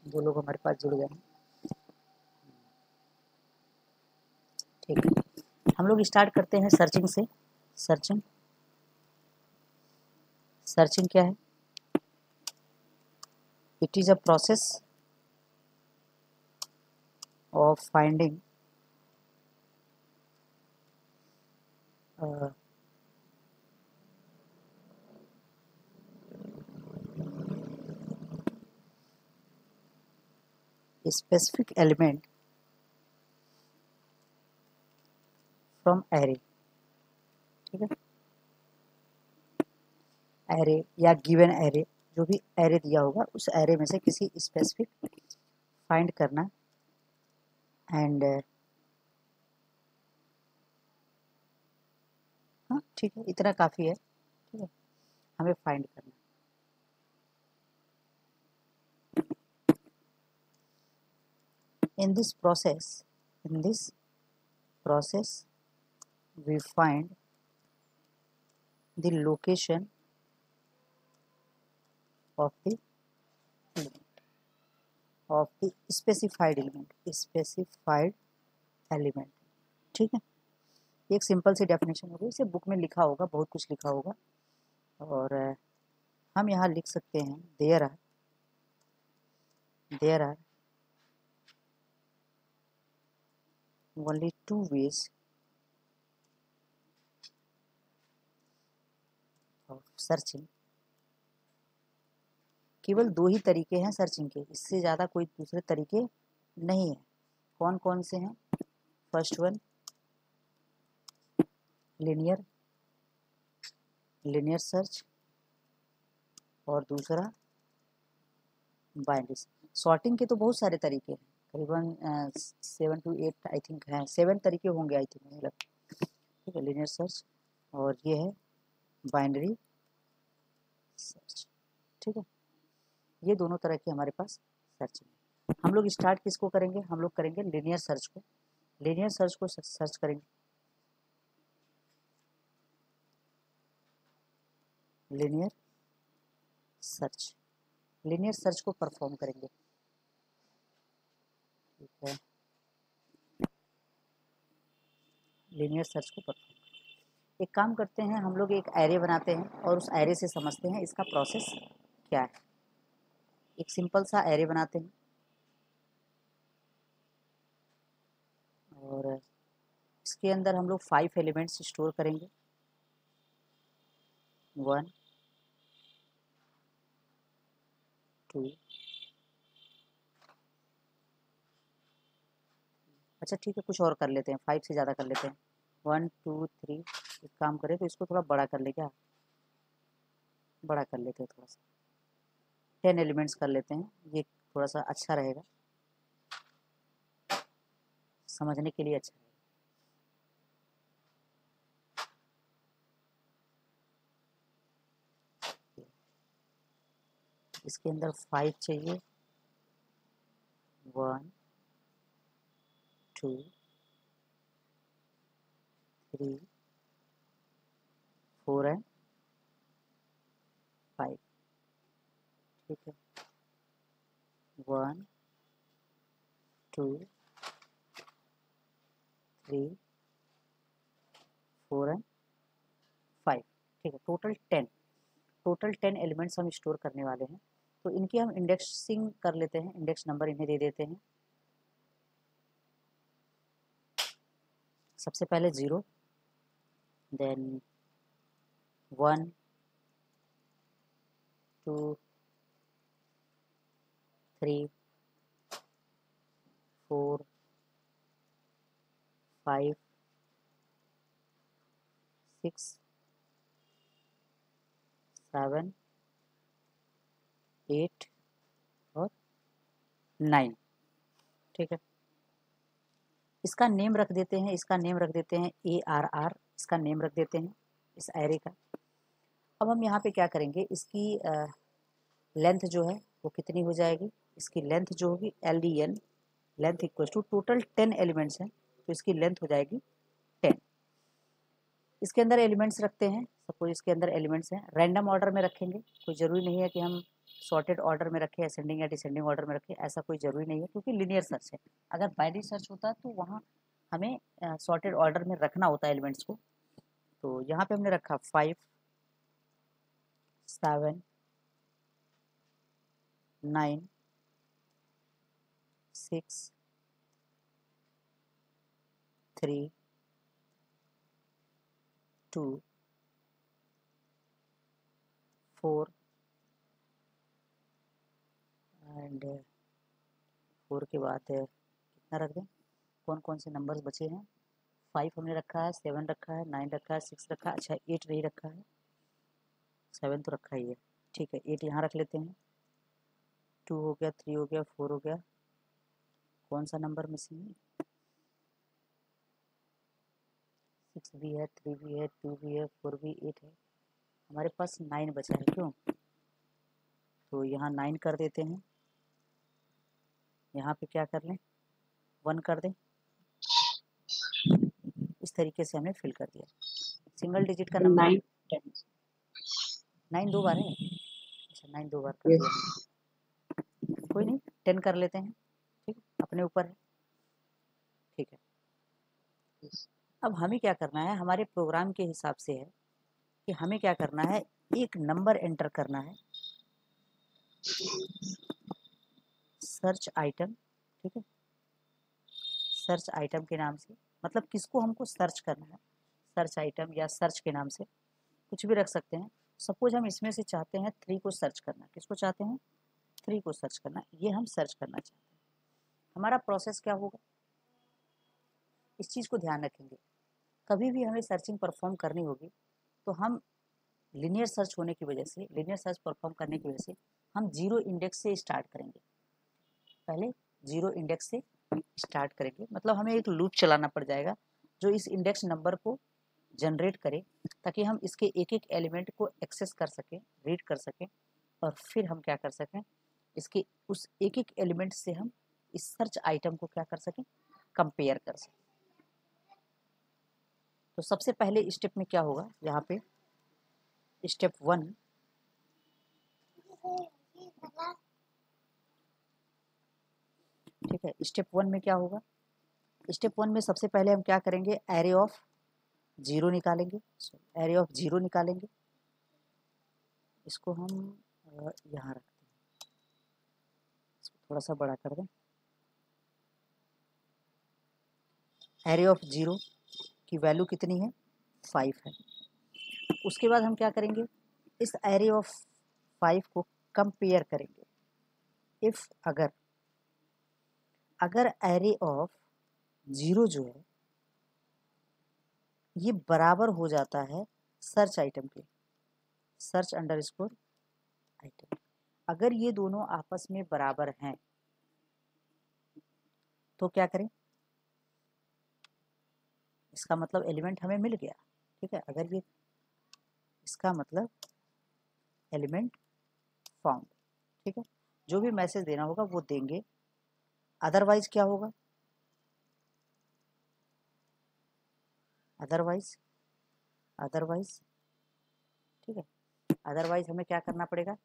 जो लोग हमारे पास जुड़ गए हैं। ठीक है, हम लोग स्टार्ट करते हैं सर्चिंग से। सर्चिंग सर्चिंग क्या है? It is a process of finding specific element from array. ठीक है, एरे या गिवन एरे, जो भी एरे दिया होगा उस एरे में से किसी स्पेसिफिक फाइंड करना। एंड हाँ ठीक है, इतना काफ़ी है। ठीक है, हमें फाइंड करना। in this process in this process we find the location of the specified element। ठीक है, एक सिंपल सी डेफिनेशन होगी, इसे बुक में लिखा होगा, बहुत कुछ लिखा होगा, और हम यहाँ लिख सकते हैं there are only two ways of searching। केवल दो ही तरीके हैं सर्चिंग के, इससे ज़्यादा कोई दूसरे तरीके नहीं है। कौन कौन से हैं? फर्स्ट वन लीनियर सर्च, और दूसरा बाइनरी। सॉर्टिंग के तो बहुत सारे तरीके हैं, करीबन 7 to 8 आई थिंक हैं, 7 तरीके होंगे आई थिंक, मुझे लगता है। ठीक है, लीनियर सर्च और ये है बाइनरी सर्च। ठीक है, ये दोनों तरह के हमारे पास सर्च है। हम लोग स्टार्ट किसको करेंगे? हम लोग करेंगे लीनियर सर्च को। लीनियर सर्च को सर्च करेंगे, लीनियर सर्च को परफॉर्म करेंगे। ठीक है, लीनियर सर्च को परफॉर्म। एक काम करते हैं, हम लोग एक एरे बनाते हैं और उस एरे से समझते हैं इसका प्रोसेस क्या है। एक सिंपल सा एरे बनाते हैं और इसके अंदर हम लोग 5 एलिमेंट्स स्टोर करेंगे। 1 2 अच्छा ठीक है, कुछ और कर लेते हैं, 5 से ज़्यादा कर लेते हैं। 1 2 3। एक काम करें तो इसको थोड़ा बड़ा कर ले, क्या बड़ा कर लेते हैं थोड़ा सा, 10 एलिमेंट्स कर लेते हैं, ये थोड़ा सा अच्छा रहेगा, समझने के लिए अच्छा रहेगा। इसके अंदर 5 चाहिए, 1 2 3 4 एंड 5। ठीक है, 1 2 3 4 एंड 5। ठीक है, टोटल 10 एलिमेंट्स हम स्टोर करने वाले हैं। तो इनकी हम इंडेक्सिंग कर लेते हैं, इंडेक्स नंबर इन्हें दे देते हैं। सबसे पहले 0, देन 1 2 3 4 5 6 7 8 और 9। ठीक है, इसका नेम रख देते हैं, ARR, इसका नेम रख देते हैं इस एरे का। अब हम यहाँ पे क्या करेंगे, इसकी लेंथ जो है वो कितनी हो जाएगी? इसकी लेंथ जो होगी LDN, length equal to total 10 elements हैं तो इसकी लेंथ हो जाएगी 10। इसके अंदर एलिमेंट्स रखते हैं, सपोज इसके अंदर एलिमेंट्स हैं, रैंडम ऑर्डर में रखेंगे, कोई ज़रूरी नहीं है कि हम सॉर्टेड ऑर्डर में रखे, असेंडिंग या डिसेंडिंग ऑर्डर में रखे, ऐसा कोई ज़रूरी नहीं है क्योंकि लीनियर सर्च है। अगर बाइनरी सर्च होता तो वहाँ हमें सॉर्टेड ऑर्डर में रखना होता है एलिमेंट्स को। तो यहाँ पे हमने रखा 5 7 9 6 3 2 4 एंड 4 के बाद कितना रख दें, कौन कौन से नंबर्स बचे हैं? 5 हमने रखा है, 7 रखा है, 9 रखा है, 6 रखा है, अच्छा 8 नहीं रखा है, 7 तो रखा ही है, ठीक है 8 यहाँ रख लेते हैं। 2 हो गया, 3 हो गया, 4 हो गया, कौन सा नंबर मिसिंग है? 6 भी है, 3 भी है, 2 भी है, 4 भी, 8 है, हमारे पास 9 बचा है। क्यों? तो यहाँ 9 कर देते हैं, यहाँ पे क्या कर लें, 1 कर दें। इस तरीके से हमने फिल कर दिया। सिंगल डिजिट का नंबर 9 2 बार है, अच्छा 9 2 बार कर दिया, कोई नहीं 10 कर लेते हैं, ठीक अपने ऊपर है, ठीक है। अब हमें क्या करना है, हमारे प्रोग्राम के हिसाब से है कि हमें क्या करना है, एक नंबर एंटर करना है, सर्च आइटम, ठीक है, सर्च आइटम के नाम से, मतलब किसको हमको सर्च करना है, सर्च आइटम या सर्च के नाम से कुछ भी रख सकते हैं। सपोज हम इसमें से चाहते हैं 3 को सर्च करना, किसको चाहते हैं? 3 को सर्च करना, ये हम सर्च करना चाहते हैं। हमारा प्रोसेस क्या होगा, इस चीज़ को ध्यान रखेंगे, कभी भी हमें सर्चिंग परफॉर्म करनी होगी तो हम लीनियर सर्च होने की वजह से, लीनियर सर्च परफॉर्म करने की वजह से हम 0 इंडेक्स से स्टार्ट करेंगे, पहले 0 इंडेक्स से स्टार्ट करेंगे, मतलब हमें एक लूप चलाना पड़ जाएगा जो इस इंडेक्स नंबर को जनरेट करे ताकि हम इसके एक एक एलिमेंट को एक्सेस कर सकें, रीड कर सकें, और फिर हम क्या कर सकें, इसके उस एक एक एलिमेंट से हम इस सर्च आइटम को क्या कर सकें, कंपेयर कर सकें। तो सबसे पहले स्टेप में क्या होगा, यहाँ पे स्टेप 1, ठीक है, स्टेप 1 में क्या होगा, स्टेप 1 में सबसे पहले हम क्या करेंगे, एरे ऑफ 0 निकालेंगे, एरे ऑफ 0 निकालेंगे, इसको हम यहाँ रखते हैं, इसको थोड़ा सा बड़ा कर दें। एरे ऑफ 0 की वैल्यू कितनी है, 5 है। उसके बाद हम क्या करेंगे, इस एरे ऑफ 5 को कंपेयर करेंगे। इफ अगर एरे ऑफ 0 जो है ये बराबर हो जाता है सर्च आइटम के, सर्च अंडरस्कोर आइटम, अगर ये दोनों आपस में बराबर हैं तो क्या करें, इसका मतलब एलिमेंट हमें मिल गया, ठीक है, अगर ये, इसका मतलब एलिमेंट फाउंड, ठीक है, जो भी मैसेज देना होगा वो देंगे, अदरवाइज क्या होगा, अदरवाइज ठीक है, अदरवाइज हमें क्या करना पड़ेगा,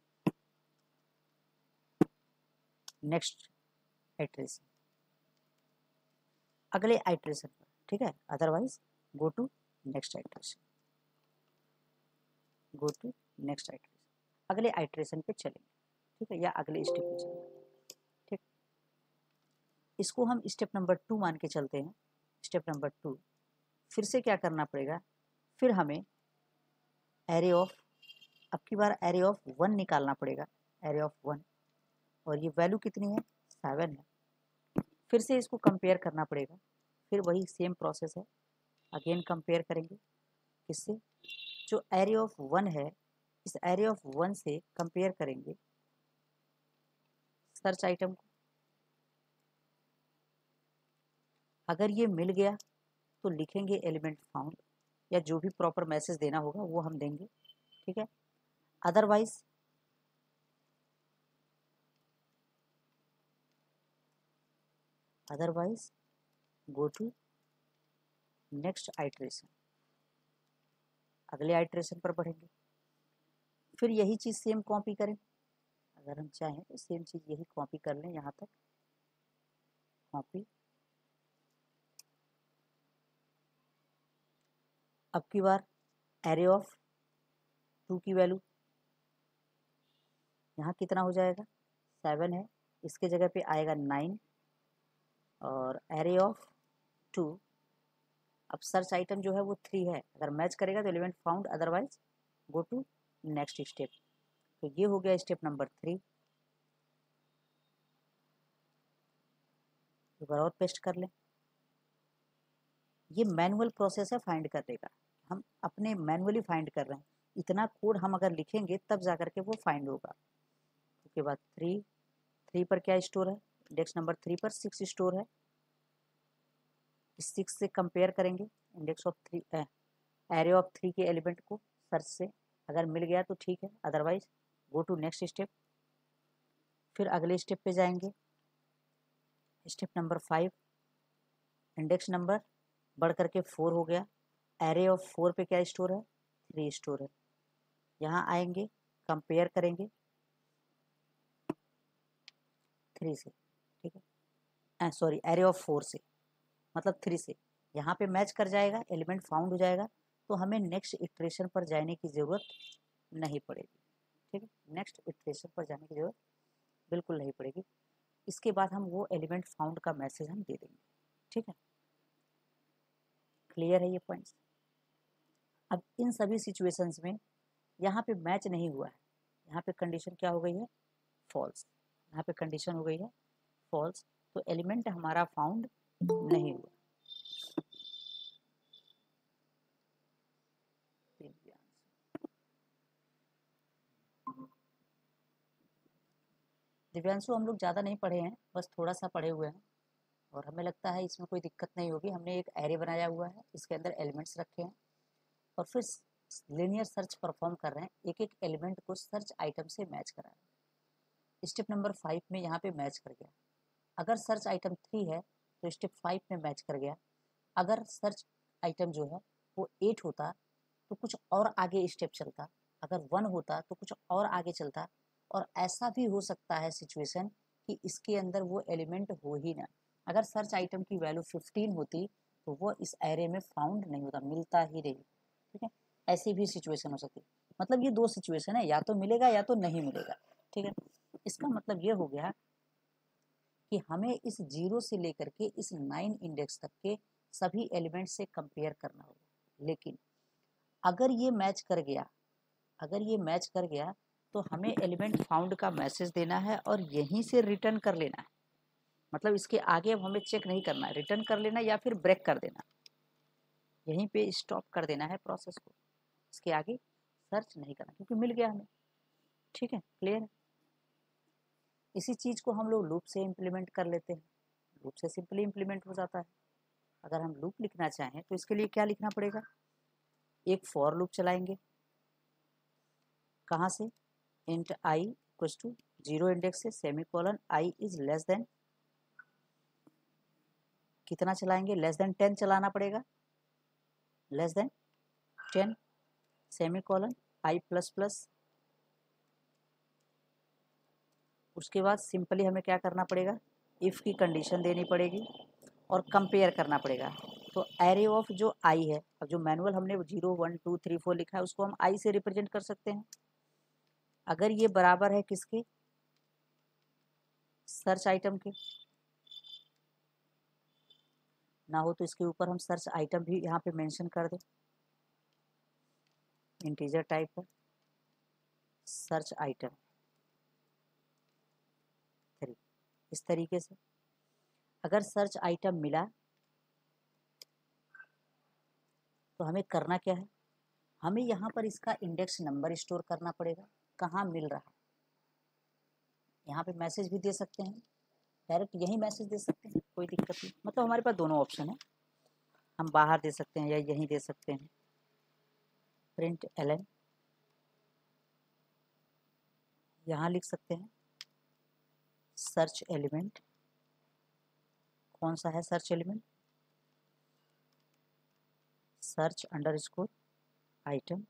नेक्स्ट आइटरेशन, अगले आइटरेशन पर, ठीक है, otherwise go to next iteration, go to next iteration, अगले आइटरेशन पे चलेंगे, ठीक है, या अगले स्टेप पे चलेंगे, ठीक। इसको हम स्टेप नंबर 2 मान के चलते हैं। स्टेप नंबर 2 फिर से क्या करना पड़ेगा, फिर हमें एरे ऑफ, अब की बार एरे ऑफ 1 निकालना पड़ेगा, एरे ऑफ 1, और ये वैल्यू कितनी है, 7 है। फिर से इसको कंपेयर करना पड़ेगा, फिर वही सेम प्रोसेस है, अगेन कंपेयर करेंगे, किससे, जो एरे ऑफ 1 है इस एरे ऑफ 1 से कंपेयर करेंगे सर्च आइटम को, अगर ये मिल गया तो लिखेंगे एलिमेंट फाउंड, या जो भी प्रॉपर मैसेज देना होगा वो हम देंगे, ठीक है, otherwise go to next iteration, अगले आइटरेशन पर बढ़ेंगे, फिर यही चीज़ सेम कॉपी करें, अगर हम चाहें तो सेम चीज़ यही कॉपी कर लें, यहाँ तक कॉपी। अब की बार एरे ऑफ 2 की वैल्यू यहाँ कितना हो जाएगा, 7 है, इसके जगह पे आएगा 9 और एरे ऑफ 2। अब सर्च आइटम जो है वो 3 है, अगर मैच करेगा तो element found, otherwise go to next step. तो ये हो गया स्टेप नंबर 3। एक बार और पेस्ट कर लें। ये मैनुअल प्रोसेस है फाइंड करने का, हम अपने मैनुअली फाइंड कर रहे हैं। इतना कोड हम अगर लिखेंगे तब जा करके वो फाइंड होगा। उसके बाद 3 पर क्या स्टोर है, इंडेक्स नंबर 3 पर 6 स्टोर है। इस 6 से कंपेयर करेंगे इंडेक्स ऑफ 3, एरे ऑफ 3 के एलिमेंट को सर्च से, अगर मिल गया तो ठीक है, otherwise go to next step. फिर अगले स्टेप पे जाएंगे, स्टेप नंबर 5, इंडेक्स नंबर बढ़ करके 4 हो गया, एरे ऑफ 4 पे क्या स्टोर है, 3 स्टोर है। यहाँ आएंगे, कंपेयर करेंगे 3 से, ठीक है, सॉरी एरे ऑफ 4 से, मतलब 3 से। यहाँ पे मैच कर जाएगा, एलिमेंट फाउंड हो जाएगा, तो हमें नेक्स्ट इटरेशन पर जाने की ज़रूरत नहीं पड़ेगी। ठीक है, नेक्स्ट इटरेशन पर जाने की ज़रूरत बिल्कुल नहीं पड़ेगी। इसके बाद हम वो एलिमेंट फाउंड का मैसेज हम दे देंगे। ठीक है, क्लियर है ये पॉइंट्स। अब इन सभी सिचुएशंस में यहाँ पे मैच नहीं हुआ है, यहाँ पे कंडीशन क्या हो गई है, फॉल्स। यहाँ पे कंडीशन हो गई है फॉल्स, तो एलिमेंट हमारा फाउंड नहीं हुआ। दिव्यांशु, हम लोग ज़्यादा नहीं पढ़े हैं, बस थोड़ा सा पढ़े हुए हैं और हमें लगता है इसमें कोई दिक्कत नहीं होगी। हमने एक एरे बनाया हुआ है, इसके अंदर एलिमेंट्स रखे हैं और फिर लीनियर सर्च परफॉर्म कर रहे हैं, एक एक एलिमेंट को सर्च आइटम से मैच करा रहे हैं। स्टेप नंबर 5 में यहाँ पे मैच कर गया। अगर सर्च आइटम 3 है तो स्टेप 5 में मैच कर गया। अगर सर्च आइटम जो है वो 8 होता तो कुछ और आगे स्टेप चलता, अगर 1 होता तो कुछ और आगे चलता, और ऐसा भी हो सकता है सिचुएशन कि इसके अंदर वो एलिमेंट हो ही ना। अगर सर्च आइटम की वैल्यू 15 होती तो वो इस एरे में फाउंड नहीं होता, मिलता ही नहीं। ठीक है, ऐसी भी सिचुएशन हो सकती है। मतलब ये 2 सिचुएशन है, या तो मिलेगा या तो नहीं मिलेगा। ठीक है, इसका मतलब ये हो गया कि हमें इस 0 से लेकर के इस 9 इंडेक्स तक के सभी एलिमेंट से कंपेयर करना होगा। लेकिन अगर ये मैच कर गया, अगर ये मैच कर गया तो हमें एलिमेंट फाउंड का मैसेज देना है और यहीं से रिटर्न कर लेना है। मतलब इसके आगे अब हमें चेक नहीं करना है, रिटर्न कर लेना या फिर ब्रेक कर देना, यहीं पे स्टॉप कर देना है प्रोसेस को। इसके आगे सर्च नहीं करना क्योंकि मिल गया हमें। ठीक है, क्लियर है। इसी चीज़ को हम लोग लूप से इम्प्लीमेंट कर लेते हैं, लूप से सिंपली इम्प्लीमेंट हो जाता है। अगर हम लूप लिखना चाहें तो इसके लिए क्या लिखना पड़ेगा, एक फॉर लूप चलाएंगे। कहाँ से, int i equals to 0 index से semicolon i is less than, कितना चलाएंगे, लेस देन 10 चलाना पड़ेगा, less than 10 semicolon i plus plus. उसके बाद सिंपली हमें क्या करना पड़ेगा, इफ़ की कंडीशन देनी पड़ेगी और कंपेयर करना पड़ेगा। तो एरे ऑफ जो आई है, अब जो मैनुअल हमने 0 1 2 3 4 लिखा है उसको हम आई से रिप्रेजेंट कर सकते हैं। अगर ये बराबर है किसके, सर्च आइटम के, ना हो तो इसके ऊपर हम सर्च आइटम भी यहाँ पे मेंशन कर दें, इंटीजर टाइप का सर्च आइटम 3। इस तरीके से अगर सर्च आइटम मिला तो हमें करना क्या है, हमें यहाँ पर इसका इंडेक्स नंबर स्टोर करना पड़ेगा, कहाँ मिल रहा है। यहाँ पे मैसेज भी दे सकते हैं, डायरेक्ट यही मैसेज दे सकते हैं, कोई दिक्कत नहीं। मतलब हमारे पास दोनों ऑप्शन है, हम बाहर दे सकते हैं या यहीं दे सकते हैं। प्रिंट एलन यहाँ लिख सकते हैं, सर्च एलिमेंट, कौन सा है search element, search underscore item.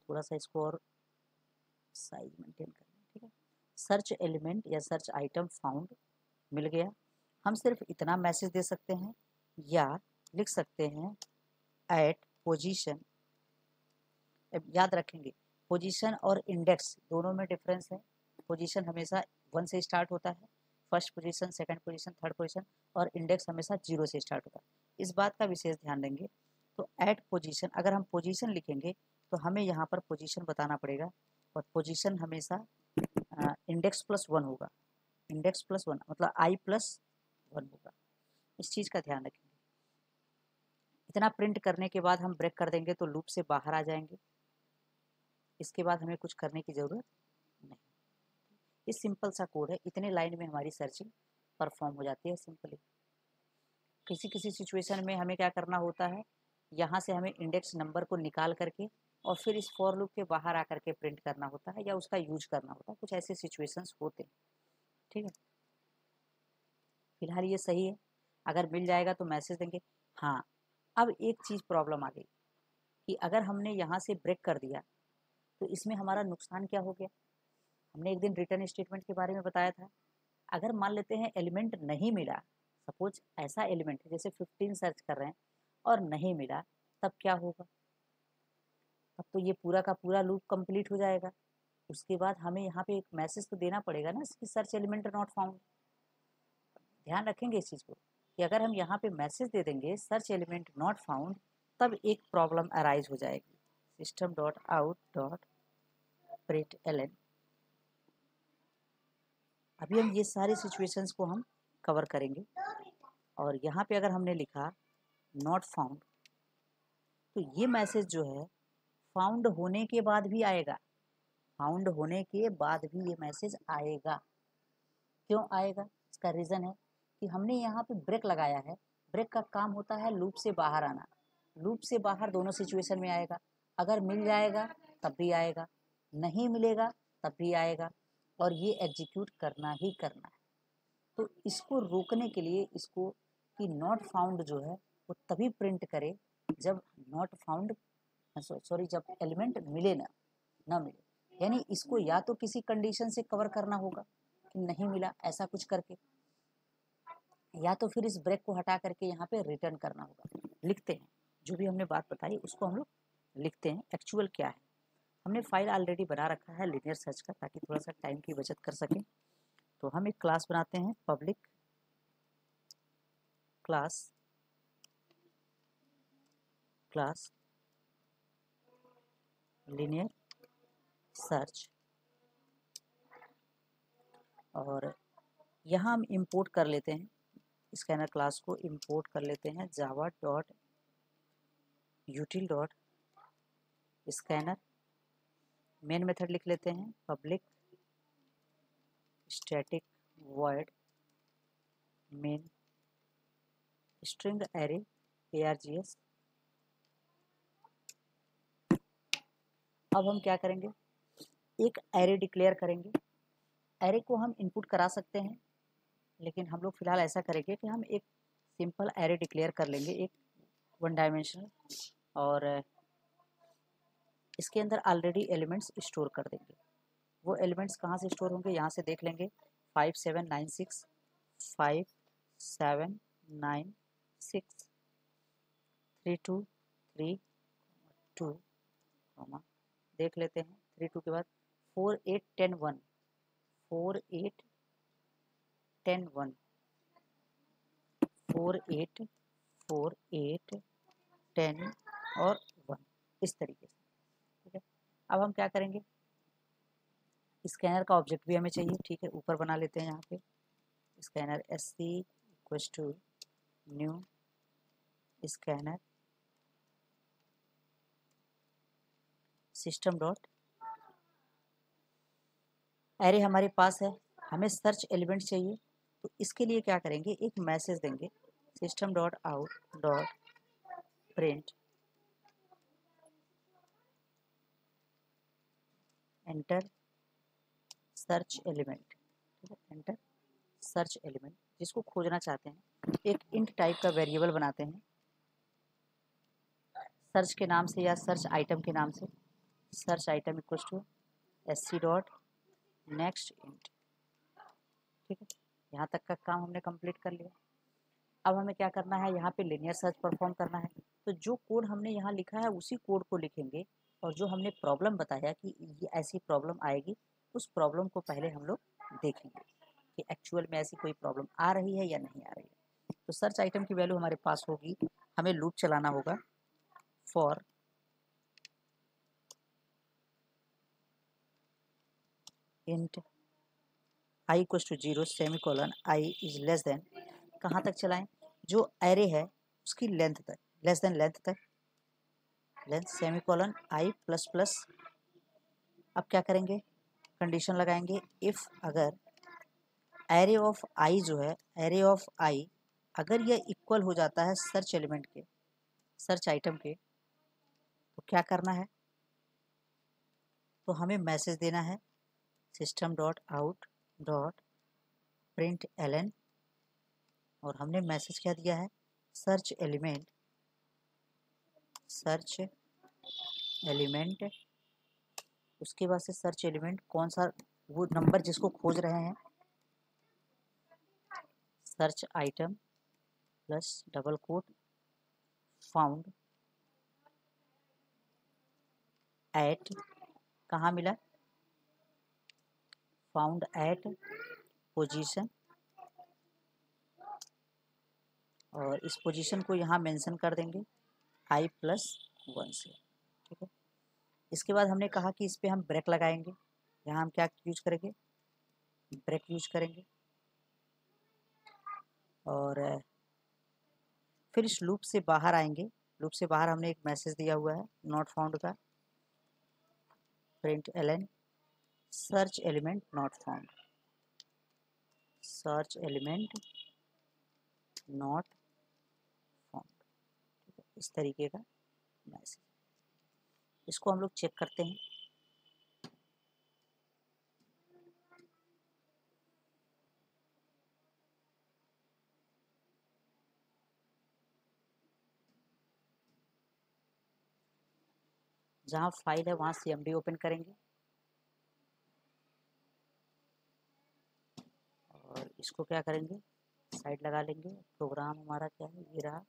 थोड़ा सा इसको और साइज मेंटेन करना, ठीक है। सर्च एलिमेंट या सर्च आइटम फाउंड मिल गया। हम सिर्फ इतना मैसेज दे सकते हैं या लिख सकते हैं एट पोजीशन। याद रखेंगे पोजीशन और इंडेक्स दोनों में डिफरेंस है। पोजीशन हमेशा 1 से स्टार्ट होता है, first position, second position, third position, और इंडेक्स हमेशा 0 से स्टार्ट होता है। इस बात का विशेष ध्यान देंगे। तो एट पोजीशन, अगर हम पोजीशन लिखेंगे तो हमें यहाँ पर पोजीशन बताना पड़ेगा, और पोजीशन हमेशा इंडेक्स प्लस 1 होगा। इंडेक्स प्लस 1 मतलब आई प्लस 1 होगा। इस चीज़ का ध्यान रखेंगे। इतना प्रिंट करने के बाद हम ब्रेक कर देंगे तो लूप से बाहर आ जाएंगे। इसके बाद हमें कुछ करने की ज़रूरत नहीं। ये सिंपल सा कोड है, इतने लाइन में हमारी सर्चिंग परफॉर्म हो जाती है सिंपली। किसी किसी सिचुएशन में हमें क्या करना होता है, यहाँ से हमें इंडेक्स नंबर को निकाल करके और फिर इस फॉर लूप के बाहर आकर के प्रिंट करना होता है या उसका यूज करना होता है। कुछ ऐसे सिचुएशंस होते हैं, ठीक है। फिलहाल ये सही है, अगर मिल जाएगा तो मैसेज देंगे। हाँ, अब एक चीज़ प्रॉब्लम आ गई कि अगर हमने यहाँ से ब्रेक कर दिया तो इसमें हमारा नुकसान क्या हो गया। हमने एक दिन रिटर्न स्टेटमेंट के बारे में बताया था। अगर मान लेते हैं एलिमेंट नहीं मिला, सपोज ऐसा एलिमेंट है जैसे 15 सर्च कर रहे हैं और नहीं मिला, तब क्या होगा। तब तो ये पूरा का पूरा लूप कंप्लीट हो जाएगा। उसके बाद हमें यहाँ पे एक मैसेज तो देना पड़ेगा ना कि सर्च एलिमेंट नॉट फाउंड। ध्यान रखेंगे इस चीज़ को कि अगर हम यहाँ पे मैसेज दे देंगे सर्च एलिमेंट नॉट फाउंड, तब एक प्रॉब्लम अराइज हो जाएगी। System dot out dot print ln. अभी हम ये सारे सिचुएशंस को हम कवर करेंगे। और यहाँ पे अगर हमने लिखा नॉट फाउंड, तो ये मैसेज जो है फाउंड होने के बाद भी आएगा। फाउंड होने के बाद भी ये मैसेज आएगा। क्यों आएगा, इसका रीज़न है कि हमने यहाँ पे ब्रेक लगाया है। ब्रेक का काम होता है लूप से बाहर आना। लूप से बाहर दोनों सिचुएशन में आएगा। अगर मिल जाएगा तब भी आएगा, नहीं मिलेगा तब भी आएगा, और ये एग्जीक्यूट करना ही करना है। तो इसको रोकने के लिए इसको कि नॉट फाउंड जो है वो तभी प्रिंट करे जब नॉट फाउंड सॉरी जब एलिमेंट मिले ना मिले। यानी इसको या तो किसी कंडीशन से कवर करना होगा कि नहीं मिला ऐसा कुछ करके, या तो फिर इस ब्रेक को हटा करके यहाँ पे रिटर्न करना होगा। लिखते हैं जो भी हमने बात बताई उसको हम लोग लिखते हैं एक्चुअल क्या है। हमने फाइल ऑलरेडी बना रखा है लिनियर सर्च का, ताकि थोड़ा सा टाइम की बचत कर सकें। तो हम एक क्लास बनाते हैं, पब्लिक क्लास लिनियर सर्च, और यहाँ हम इंपोर्ट कर लेते हैं स्कैनर क्लास को इंपोर्ट कर लेते हैं जावा dot util dot scanner. Main method लिख लेते हैं public static void main string array args। अब हम क्या करेंगे, एक एरे डिक्लेयर करेंगे। एरे को हम इनपुट करा सकते हैं, लेकिन हम लोग फिलहाल ऐसा करेंगे कि हम एक सिंपल एरे डिक्लेयर कर लेंगे, एक 1 डायमेंशनल, और इसके अंदर ऑलरेडी एलिमेंट्स स्टोर कर देंगे। वो एलिमेंट्स कहाँ से स्टोर होंगे, यहाँ से देख लेंगे 5796 5796 3232 देख लेते हैं 32 के बाद 4810 4810 48 48 10 और 1, इस तरीके से, ठीक है। अब हम क्या करेंगे, स्कैनर का ऑब्जेक्ट भी हमें चाहिए, ठीक है। ऊपर बना लेते हैं यहाँ पे scanner sc equals to new scanner system dot array हमारे पास है। हमें सर्च एलिमेंट चाहिए, तो इसके लिए क्या करेंगे, एक मैसेज देंगे system dot out dot print enter search element, ठीक है। एंटर सर्च एलिमेंट जिसको खोजना चाहते हैं, एक इंट टाइप का वेरिएबल बनाते हैं सर्च के नाम से या सर्च आइटम के नाम से। Search item equals to sc dot next int. ठीक है, यहाँ तक का काम हमने कंप्लीट कर लिया। अब हमें क्या करना है, यहाँ पे लिनियर सर्च परफॉर्म करना है। तो जो कोड हमने यहाँ लिखा है उसी कोड को लिखेंगे, और जो हमने प्रॉब्लम बताया कि ये ऐसी प्रॉब्लम आएगी, उस प्रॉब्लम को पहले हम लोग देखेंगे कि एक्चुअल में ऐसी कोई प्रॉब्लम आ रही है या नहीं आ रही है। तो सर्च आइटम की वैल्यू हमारे पास होगी, हमें लूप चलाना होगा for int i equals to 0 semicolon i is less than, कहाँ तक चलाएं, जो एरे है उसकी लेंथ तक, लेस देन लेंथ तक, length semicolon i plus plus. अब क्या करेंगे, कंडीशन लगाएंगे, इफ़ अगर एरे ऑफ i जो है, एरे ऑफ i अगर यह इक्वल हो जाता है सर्च एलिमेंट के, सर्च आइटम के, तो क्या करना है, तो हमें मैसेज देना है system dot out dot print ln, और हमने मैसेज क्या दिया है, सर्च एलिमेंट, सर्च एलिमेंट, उसके बाद से सर्च एलिमेंट कौन सा, वो नंबर जिसको खोज रहे हैं, search item plus double quote found at, कहाँ मिला, फाउंड एट पोजीशन, और इस पोजीशन को यहाँ मेंशन कर देंगे i प्लस 1 से। ठीक है, इसके बाद हमने कहा कि इस पर हम ब्रेक लगाएंगे, यहाँ हम क्या यूज करेंगे, ब्रेक यूज करेंगे, और फिर इस लूप से बाहर आएंगे। लूप से बाहर हमने एक मैसेज दिया हुआ है नॉट फाउंड का, print ln search element not found, search element not found, इस तरीके का मैसेज। इसको हम लोग चेक करते हैं। जहाँ फाइल है वहाँ cmd ओपन करेंगे, और इसको क्या करेंगे, साइड लगा लेंगे। प्रोग्राम हमारा क्या है, ये रहा।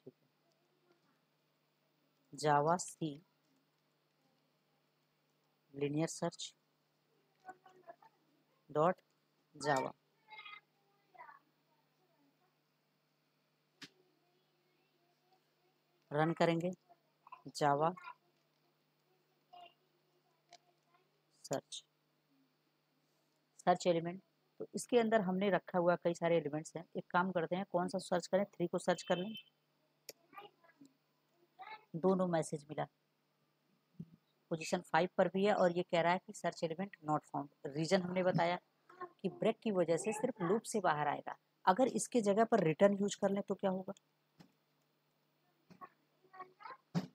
ठीक है, javac linear search dot Java, run करेंगे जावा सर्च, सर्च एलिमेंट। तो इसके अंदर हमने रखा हुआ कई सारे एलिमेंट्स हैं। एक काम करते हैं, कौन सा सर्च करें, 3 को सर्च कर लें। दोनों मैसेज मिला, पोजीशन 5 पर भी है, और ये कह रहा है कि search element not found. Reason हमने बताया कि ब्रेक की वजह से सिर्फ लूप से बाहर आएगा। अगर इसके जगह पर रिटर्न यूज कर लें तो क्या होगा,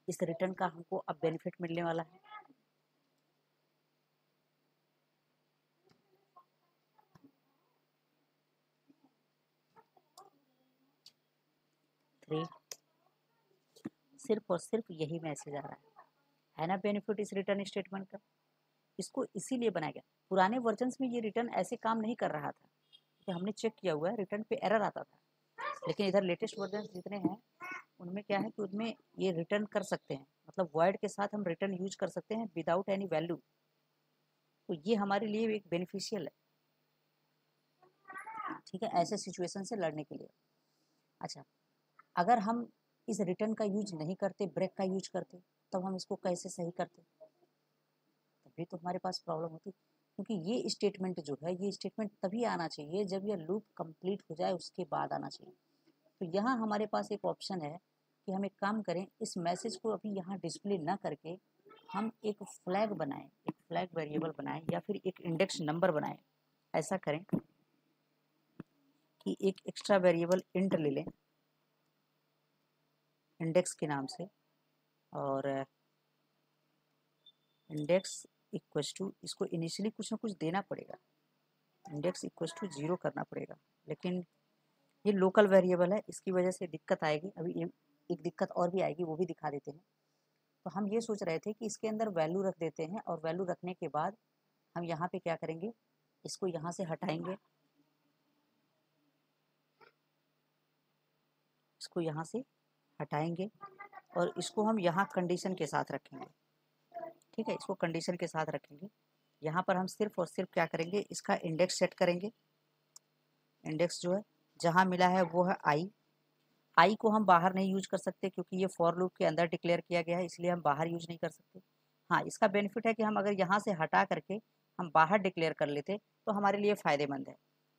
इस रिटर्न का हमको अब बेनिफिट मिलने वाला है। सिर्फ और सिर्फ यही मैसेज आ रहा है ना बेनिफिट इस रिटर्न स्टेटमेंट का। इसको इसीलिए बनाया गया। पुराने वर्जन्स में ये रिटर्न ऐसे काम नहीं कर रहा था, कि हमने चेक किया हुआ है, रिटर्न पे एरर आता था। लेकिन इधर लेटेस्ट वर्जन जितने हैं उनमें क्या है कि उनमें ये रिटर्न कर सकते हैं, मतलब वर्ड के साथ हम रिटर्न यूज कर सकते हैं विदाउट एनी वैल्यू। तो ये हमारे लिए एक बेनिफिशियल है। ठीक है, ऐसे सिचुएशन से लड़ने के लिए। अच्छा, अगर हम इस रिटर्न का यूज नहीं करते, ब्रेक का यूज करते, तब हम इसको कैसे सही करते, तभी तो हमारे पास प्रॉब्लम होती। क्योंकि ये स्टेटमेंट जो है, ये स्टेटमेंट तभी आना चाहिए जब यह लूप कंप्लीट हो जाए, उसके बाद आना चाहिए। तो यहाँ हमारे पास एक ऑप्शन है कि हम एक काम करें, इस मैसेज को अभी यहाँ डिस्प्ले ना करके हम एक फ्लैग बनाएं, एक फ्लैग वेरिएबल बनाएं, या फिर एक इंडेक्स नंबर बनाएं। ऐसा करें कि एक एक्स्ट्रा वेरिएबल इंट ले लें इंडेक्स के नाम से, और इंडेक्स इक्वल्स टू, इसको इनिशियली कुछ ना कुछ देना पड़ेगा, इंडेक्स इक्वल्स टू 0 करना पड़ेगा। लेकिन ये लोकल वेरिएबल है, इसकी वजह से दिक्कत आएगी। अभी एक दिक्कत और भी आएगी, वो भी दिखा देते हैं। तो हम ये सोच रहे थे कि इसके अंदर वैल्यू रख देते हैं और वैल्यू रखने के बाद हम यहाँ पे क्या करेंगे, इसको यहाँ से हटाएंगे, इसको यहाँ से हटाएंगे और इसको हम यहाँ कंडीशन के साथ रखेंगे। ठीक है, इसको कंडीशन के साथ रखेंगे। यहाँ पर हम सिर्फ और सिर्फ क्या करेंगे, इसका इंडेक्स सेट करेंगे। इंडेक्स जो है जहाँ मिला है वो है आई को हम बाहर नहीं यूज कर सकते क्योंकि ये फॉर लूप के अंदर डिक्लेयर किया गया है, इसलिए हम बाहर यूज नहीं कर सकते। हाँ, इसका बेनिफिट है कि हम अगर यहाँ से हटा करके हम बाहर डिक्लेयर कर लेते तो हमारे लिए फ़ायदेमंद है।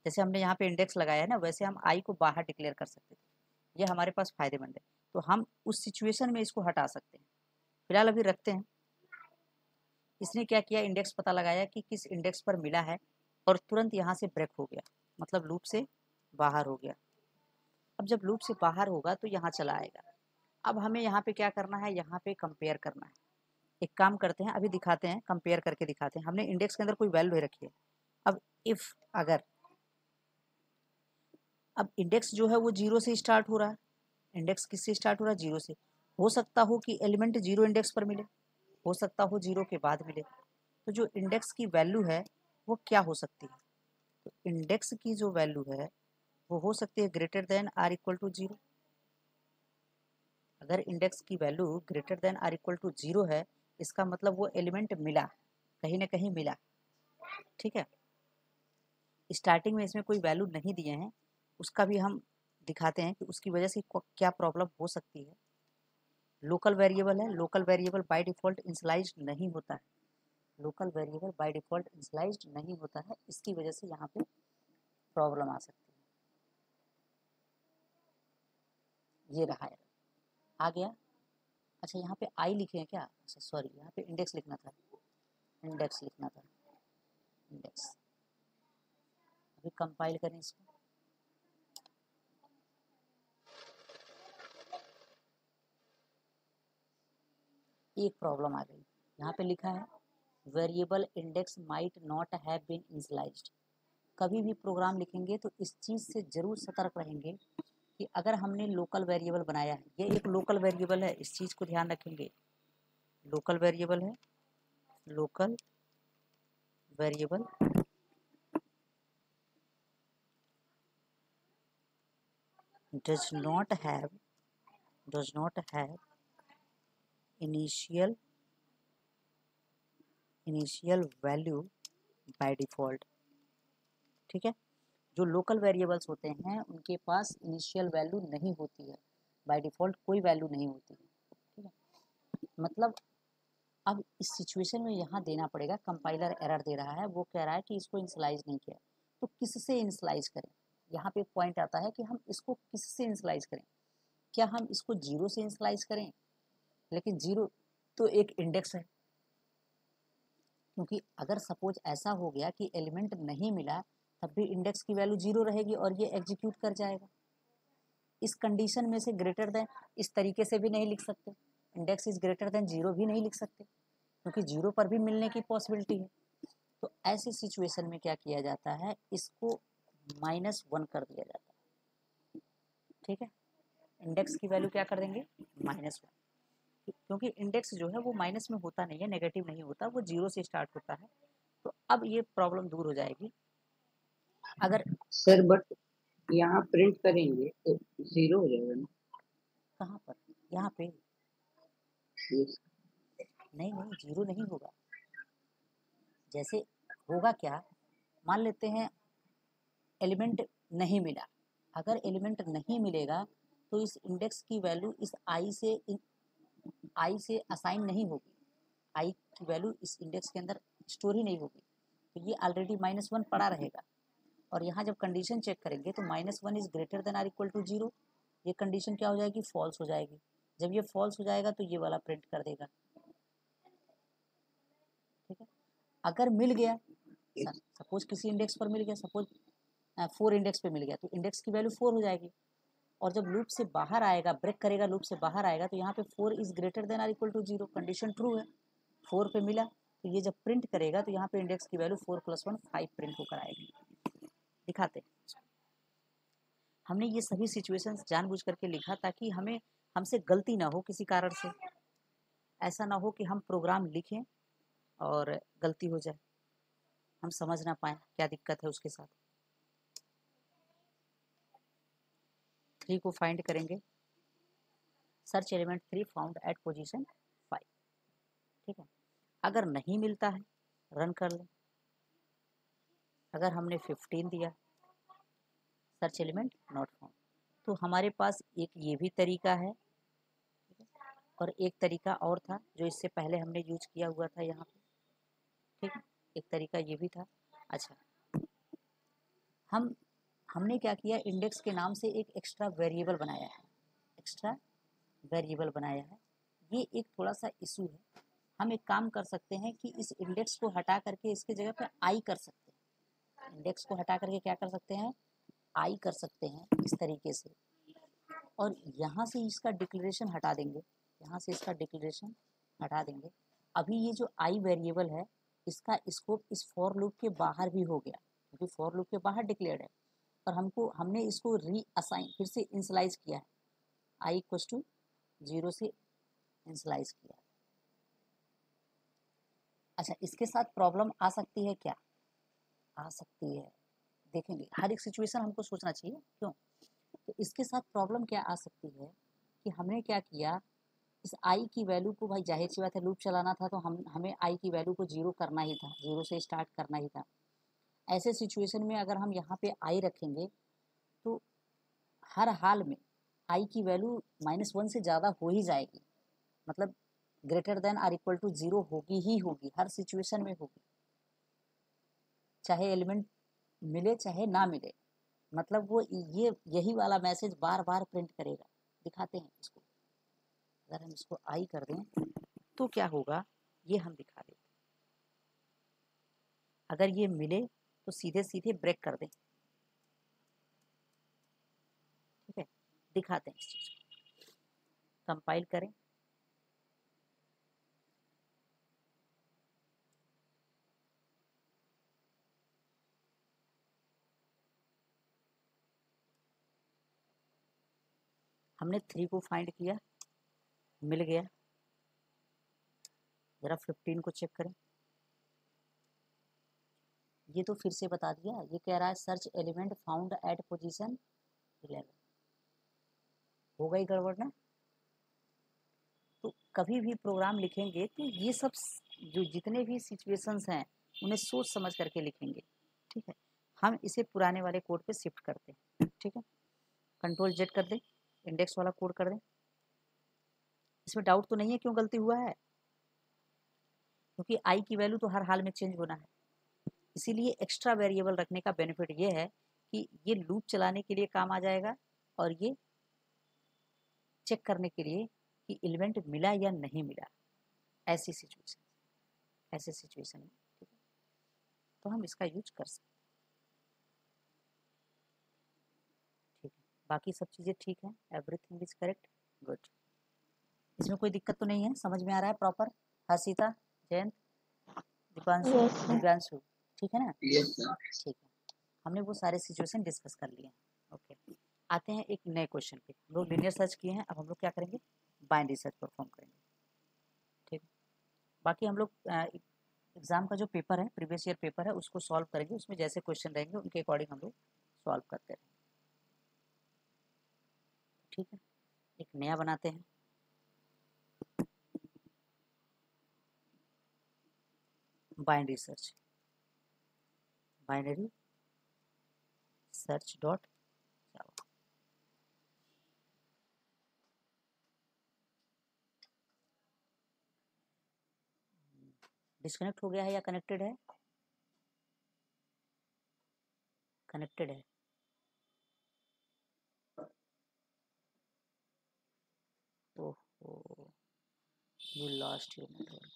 जैसे हमने यहाँ पे इंडेक्स लगाया है ना, वैसे हम आई को बाहर डिक्लेयर कर सकते थे, ये हमारे पास फ़ायदेमंद है। तो हम उस सिचुएशन में इसको हटा सकते हैं। फिलहाल अभी रखते हैं। इसने क्या किया, इंडेक्स पता लगाया कि किस इंडेक्स पर मिला है और तुरंत यहाँ से ब्रेक हो गया, मतलब लूप से बाहर हो गया। अब जब लूप से बाहर होगा तो यहाँ चला आएगा। अब हमें यहाँ पे क्या करना है, यहाँ पे कंपेयर करना है। एक काम करते हैं, अभी दिखाते हैं, कंपेयर करके दिखाते हैं। हमने इंडेक्स के अंदर कोई वैल्यू रखी है। अब इफ अगर अब इंडेक्स जो है वो 0 से स्टार्ट हो रहा है। इंडेक्स किससे स्टार्ट हो रहा है, 0 से। हो सकता हो कि एलिमेंट 0 इंडेक्स पर मिले, हो सकता हो 0 के बाद मिले। तो जो इंडेक्स की वैल्यू है वो क्या हो सकती है, तो इंडेक्स की जो वैल्यू है वो हो सकती है greater than or equal to 0। अगर इंडेक्स की value greater than or equal to 0 है, इसका मतलब वो एलिमेंट मिला, कहीं ना कहीं मिला। ठीक है, स्टार्टिंग में इसमें कोई वैल्यू नहीं दिए हैं, उसका भी हम दिखाते हैं कि उसकी वजह से क्या प्रॉब्लम हो सकती है। लोकल वेरिएबल है, local variable by default initialize नहीं होता है, local variable by default initialize नहीं होता है, इसकी वजह से यहाँ पे प्रॉब्लम आ सकती है। ये रहा है, आ गया। अच्छा, यहाँ पे आई लिखे हैं क्या, अच्छा सॉरी, यहाँ पे इंडेक्स लिखना था, इंडेक्स लिखना था, इंडेक्स। अभी कंपाइल करें इसको। एक प्रॉब्लम आ गई, यहाँ पे लिखा है variable index might not have been initialized. कभी भी प्रोग्राम लिखेंगे तो इस चीज़ से ज़रूर सतर्क रहेंगे कि अगर हमने लोकल वेरिएबल बनाया है, ये एक लोकल वेरिएबल है, इस चीज़ को ध्यान रखेंगे। लोकल वेरिएबल है, local variable does not have initial value by default. ठीक है, जो लोकल वेरिएबल्स होते हैं उनके पास इनिशियल वैल्यू नहीं होती है, बाय डिफ़ॉल्ट कोई वैल्यू नहीं होती है। ठीक है, मतलब अब इस सिचुएशन में यहाँ देना पड़ेगा, कंपाइलर एरर दे रहा है, वो कह रहा है कि इसको इनिशियलाइज नहीं किया, तो किससे इनिशियलाइज करें। यहाँ पे एक पॉइंट आता है कि हम इसको किससे इनिशियलाइज करें। क्या हम इसको 0 से इनिशियलाइज करें, लेकिन 0 तो एक इंडेक्स है, क्योंकि अगर सपोज ऐसा हो गया कि एलिमेंट नहीं मिला तब भी इंडेक्स की वैल्यू 0 रहेगी और ये एग्जीक्यूट कर जाएगा। इस कंडीशन में से ग्रेटर देन इस तरीके से भी नहीं लिख सकते, इंडेक्स इज ग्रेटर देन 0 भी नहीं लिख सकते, क्योंकि 0 पर भी मिलने की पॉसिबिलिटी है। तो ऐसी सिचुएशन में क्या किया जाता है, इसको -1 कर दिया जाता है। ठीक है, इंडेक्स की वैल्यू क्या कर देंगे, -1, क्योंकि इंडेक्स जो है वो माइनस में होता नहीं है, नेगेटिव नहीं होता, वो 0 से स्टार्ट होता है। तो अब ये प्रॉब्लम दूर हो जाएगी। अगर सर बट यहाँ प्रिंट करेंगे तो 0 हो जाएगा ना, कहाँ पर, यहाँ पे नहीं, 0 नहीं होगा। जैसे होगा क्या, मान लेते हैं एलिमेंट नहीं मिला, अगर एलिमेंट नहीं मिलेगा तो इस इंडेक्स की वैल्यू इस आई से असाइन नहीं होगी, आई की वैल्यू इस इंडेक्स के अंदर स्टोर ही नहीं होगी, तो ये ऑलरेडी -1 पड़ा रहेगा। और यहाँ जब कंडीशन चेक करेंगे तो -1 is greater than or equal to 0, ये कंडीशन क्या हो जाएगी, फॉल्स हो जाएगी। जब ये फॉल्स हो जाएगा तो ये वाला प्रिंट कर देगा। ठीक है, अगर मिल गया, सपोज किसी इंडेक्स पर मिल गया, सपोज 4 इंडेक्स पे मिल गया, तो इंडेक्स की वैल्यू 4 हो जाएगी। और जब लूप से बाहर आएगा, ब्रेक करेगा, लूप से बाहर आएगा, तो यहाँ पे 4 is greater than or equal to 0, condition true है, 4 पे मिला, तो ये जब प्रिंट करेगा तो यहाँ पे इंडेक्स की वैल्यू 4 + 1 5 प्रिंट होकर आएगी। दिखाते हैं, हमने ये सभी सिचुएशंस जानबूझ करके लिखा ताकि हमसे गलती ना हो किसी कारण से। ऐसा ना हो कि हम प्रोग्राम लिखें और गलती हो जाए, हम समझ ना पाए क्या दिक्कत है उसके साथ। 3 को फाइंड करेंगे, search element 3 found at position 5। ठीक है, अगर नहीं मिलता है रन कर लें। अगर हमने 15 दिया, सर्च एलिमेंट नॉट फाउंड, तो हमारे पास एक ये भी तरीका है और एक तरीका और था जो इससे पहले हमने यूज किया हुआ था यहाँ पे। ठीक है, एक तरीका ये भी था। अच्छा, हमने क्या किया, इंडेक्स के नाम से एक एक्स्ट्रा वेरिएबल बनाया है। एक्स्ट्रा वेरिएबल बनाया है, ये एक थोड़ा सा इशू है। हम एक काम कर सकते हैं कि इस इंडेक्स को हटा करके इसके जगह पर आई कर सकते हैं। इंडेक्स को हटा करके क्या कर सकते हैं, आई कर सकते हैं इस तरीके से, और यहाँ से इसका डिक्लेरेशन हटा देंगे। यहाँ से इसका डिक्लेरेशन हटा देंगे। अभी ये जो आई वेरिएबल है, इसका स्कोप इस फॉर लूप के बाहर भी हो गया, क्योंकि फॉर लूप के बाहर डिक्लेयर्ड है, और हमने इसको री असाइन फिर से इंसलाइज किया है, आई इक्वल टू 0 से इंसलाइज किया। अच्छा, इसके साथ प्रॉब्लम आ सकती है क्या, आ सकती है, देखेंगे। हर एक सिचुएशन हमको सोचना चाहिए, क्यों। तो इसके साथ प्रॉब्लम क्या आ सकती है कि हमने क्या किया, इस आई की वैल्यू को, भाई जाहिर सी बात है लूप चलाना था तो हमें आई की वैल्यू को 0 करना ही था, 0 से स्टार्ट करना ही था। ऐसे सिचुएशन में अगर हम यहाँ पे आई रखेंगे तो हर हाल में आई की वैल्यू -1 से ज़्यादा हो ही जाएगी, मतलब greater than or equal to 0 होगी ही होगी, हर सिचुएशन में होगी, चाहे एलिमेंट मिले चाहे ना मिले। मतलब वो ये यही वाला मैसेज बार बार प्रिंट करेगा। दिखाते हैं इसको, अगर हम इसको आई कर दें तो क्या होगा, ये हम दिखा देते। अगर ये मिले तो सीधे सीधे ब्रेक कर दें। ठीक है, दिखाते हैं इस चीज़ को, कंपाइल करें। हमने 3 को फाइंड किया, मिल गया। ज़रा 15 को चेक करें, ये तो फिर से बता दिया। ये कह रहा है search element found at position 11। हो गई गड़बड़ ना। तो कभी भी प्रोग्राम लिखेंगे तो ये सब जो जितने भी सिचुएशंस हैं उन्हें सोच समझ करके लिखेंगे। ठीक है, हम इसे पुराने वाले कोड पे शिफ्ट करते हैं। ठीक है, कंट्रोल जेड कर दें, इंडेक्स वाला कोड कर दें। इसमें डाउट तो नहीं है क्यों गलती हुआ है, क्योंकि आई की वैल्यू तो हर हाल में चेंज होना है। इसीलिए एक्स्ट्रा वेरिएबल रखने का बेनिफिट ये है कि ये लूप चलाने के लिए काम आ जाएगा, और ये चेक करने के लिए कि एलिमेंट मिला या नहीं मिला, ऐसी सिचुएशन में। ठीक है, तो हम इसका यूज कर सकते हैं। ठीक है, बाकी सब चीज़ें ठीक हैं, एवरीथिंग इज करेक्ट, गुड। इसमें कोई दिक्कत तो नहीं है, समझ में आ रहा है प्रॉपर। हर्षिता, जयंत, दीपांशु, दिव्यांशु, ठीक है ना। ठीक है, हमने वो सारे सिचुएशन डिस्कस कर लिए हैं। ओके, आते हैं एक नए क्वेश्चन पे। हम लोग लीनियर सर्च किए हैं, अब हम लोग क्या करेंगे, बाइनरी सर्च परफॉर्म करेंगे। ठीक, बाकी हम लोग एग्जाम का जो पेपर है, प्रीवियस ईयर पेपर है, उसको सॉल्व करेंगे। उसमें जैसे क्वेश्चन रहेंगे उनके अकॉर्डिंग हम लोग सॉल्व करते रहेंगे। ठीक है, एक नया बनाते हैं। Binary search, binary search dot जावा। डिस्कनेक्ट हो गया है या कनेक्टेड है, कनेक्टेड है। ओहो, you lost your network.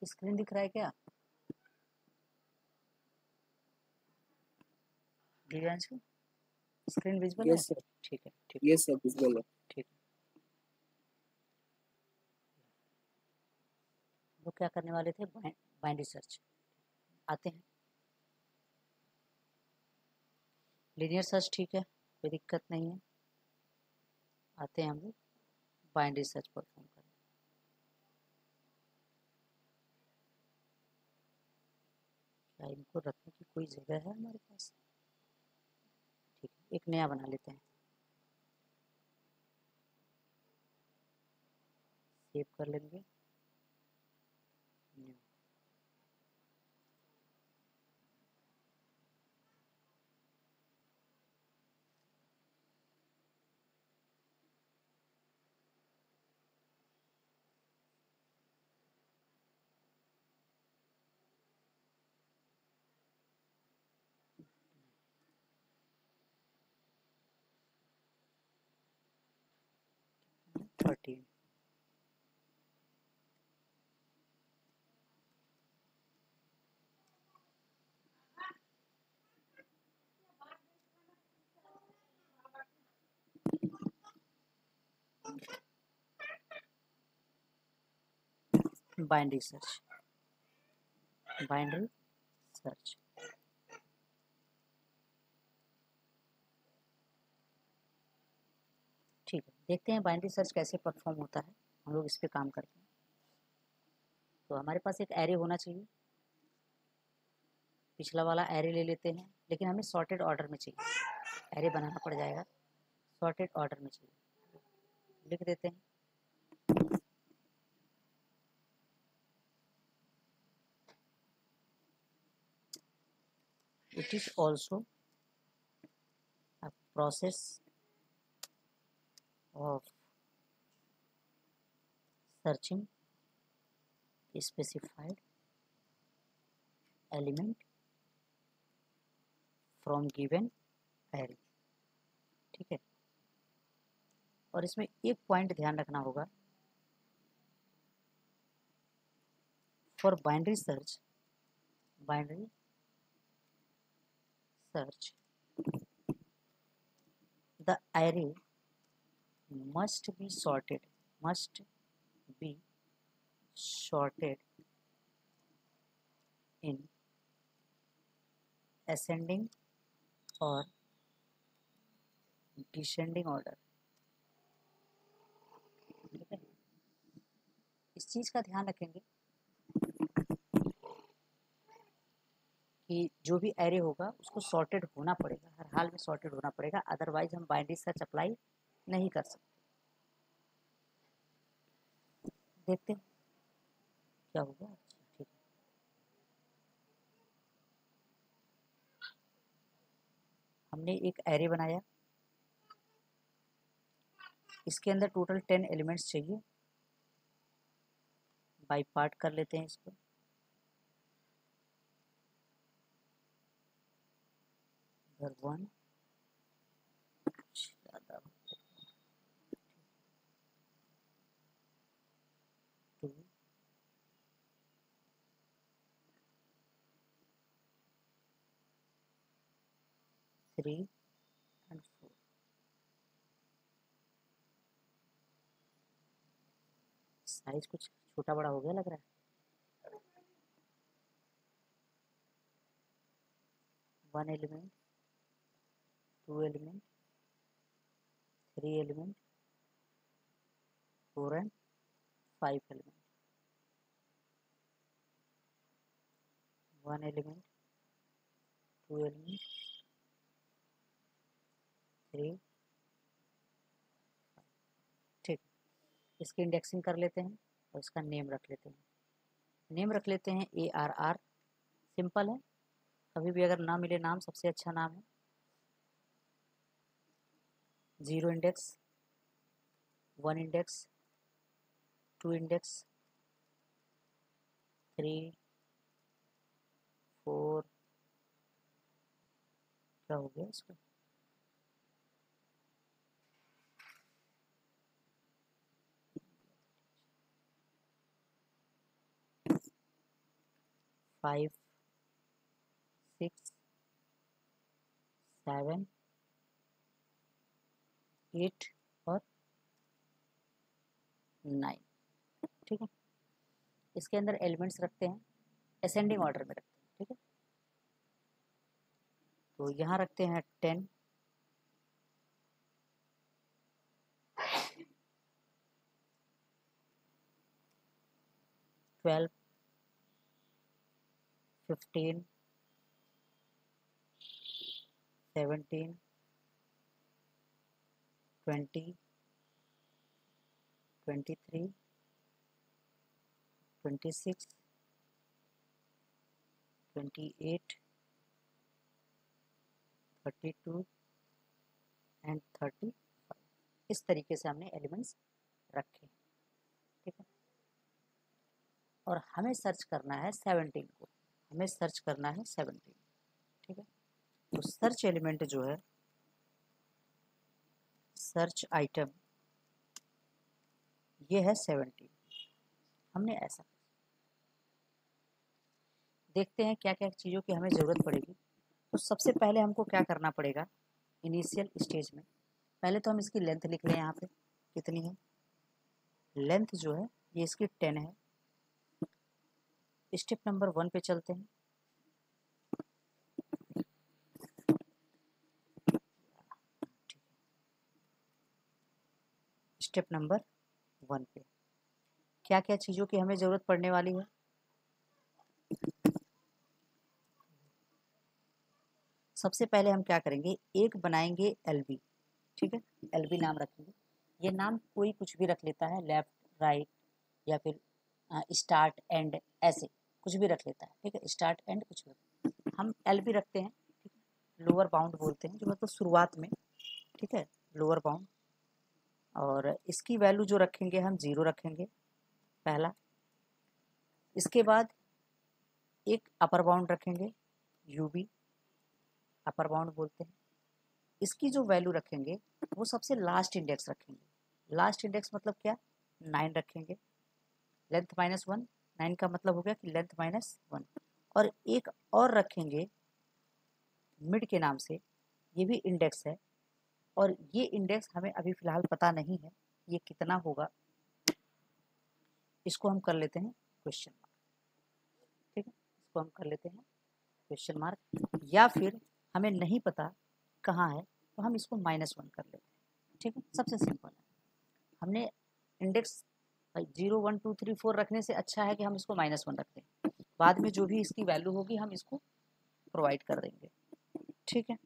Screen दिख रहा है क्या दिव्यांशु? स्क्रीन विजिबल है? यस सर, ठीक है, ठीक यस सर, विजिबल है। ठीक है। वो क्या करने वाले थे? Bind search. आते हैं लीनियर सर्च, ठीक है, कोई दिक्कत नहीं है। आते हैं हम लोग बाइंड सर्च परफॉर्म करने। क्या इनको रखने की कोई जगह है हमारे पास? ठीक है, एक नया बना लेते हैं, सेव कर लेंगे। New. Thirteen. Binary search, binary search. ठीक है, देखते हैं बाइनरी सर्च कैसे परफॉर्म होता है। हम लोग इस पे काम करते हैं। तो हमारे पास एक एरे होना चाहिए। पिछला वाला एरे ले लेते हैं, लेकिन हमें सॉर्टेड ऑर्डर में चाहिए। एरे बनाना पड़ जाएगा, सॉर्टेड ऑर्डर में चाहिए। लिख देते हैं it is also a process of searching a specified element from given array। ठीक है, और इसमें एक पॉइंट ध्यान रखना होगा, for binary search the array must be sorted in ascending or descending order। ठीक है, इस चीज का ध्यान रखेंगे कि जो भी एरे होगा उसको सॉर्टेड होना पड़ेगा, हर हाल में सॉर्टेड होना पड़ेगा, अदरवाइज हम बाइनरी सर्च अप्लाई नहीं कर सकते। देखते हैं क्या होगा। अच्छा, ठीक है, हमने एक एरे बनाया, इसके अंदर टोटल 10 एलिमेंट्स चाहिए। बाई पार्ट कर लेते हैं इसको। इधर 1 ज़्यादा, 2 3 एंड 4। साइज कुछ छोटा बड़ा हो गया लग रहा है। 1 element, 2 element, 3 element, 4 and 5 element. 1 element, 2 element, 3। ठीक, इसकी इंडेक्सिंग कर लेते हैं और इसका नेम रख लेते हैं। नेम रख लेते हैं ARR, सिंपल है, कभी भी अगर ना मिले नाम सबसे अच्छा नाम है। 0 इंडेक्स, 1 इंडेक्स, 2 इंडेक्स, 3 4। क्या हो गया इसका? 5 6 7 8 और 9। ठीक है, इसके अंदर एलिमेंट्स रखते हैं, असेंडिंग ऑर्डर में रखते हैं। ठीक है, तो यहाँ रखते हैं 10, 12, 15, 17, 20, 23, 26, 28, 32 एंड 35। इस तरीके से हमने एलिमेंट्स रखे। ठीक है, और हमें सर्च करना है 17 को, हमें सर्च करना है 17। ठीक है, तो सर्च एलिमेंट जो है, सर्च आइटम ये है 17। हमने ऐसा, देखते हैं क्या क्या चीज़ों की हमें ज़रूरत पड़ेगी। तो सबसे पहले हमको क्या करना पड़ेगा इनिशियल स्टेज में, पहले तो हम इसकी लेंथ लिख लें। यहाँ पे कितनी है लेंथ जो है, ये इसकी 10 है। स्टेप नंबर 1 पे चलते हैं। स्टेप नंबर 1 पे क्या क्या चीज़ों की हमें ज़रूरत पड़ने वाली है। सबसे पहले हम क्या करेंगे, एक बनाएंगे LB। ठीक है, LB नाम रखेंगे। ये नाम कोई कुछ भी रख लेता है, लेफ्ट राइट या फिर स्टार्ट एंड, ऐसे कुछ भी रख लेता है। ठीक है, स्टार्ट एंड कुछ भी, हम LB रखते हैं। ठीक है, लोअर बाउंड बोलते हैं, जो मतलब शुरुआत में। ठीक है, लोअर बाउंड। और इसकी वैल्यू जो रखेंगे हम 0 रखेंगे पहला। इसके बाद एक अपर बाउंड रखेंगे, UB अपर बाउंड बोलते हैं। इसकी जो वैल्यू रखेंगे वो सबसे लास्ट इंडेक्स रखेंगे। लास्ट इंडेक्स मतलब क्या, 9 रखेंगे। लेंथ -1, 9 का मतलब हो गया कि लेंथ -1। और एक और रखेंगे मिड के नाम से, ये भी इंडेक्स है। और ये इंडेक्स हमें अभी फ़िलहाल पता नहीं है ये कितना होगा, इसको हम कर लेते हैं क्वेश्चन मार्क। ठीक है, इसको हम कर लेते हैं क्वेश्चन मार्क, या फिर हमें नहीं पता कहाँ है तो हम इसको -1 कर लेते हैं। ठीक है, सबसे सिंपल है। हमने इंडेक्स 0 1 2 3 4 रखने से अच्छा है कि हम इसको -1 रख दें। बाद में जो भी इसकी वैल्यू होगी हम इसको प्रोवाइड कर देंगे। ठीक है,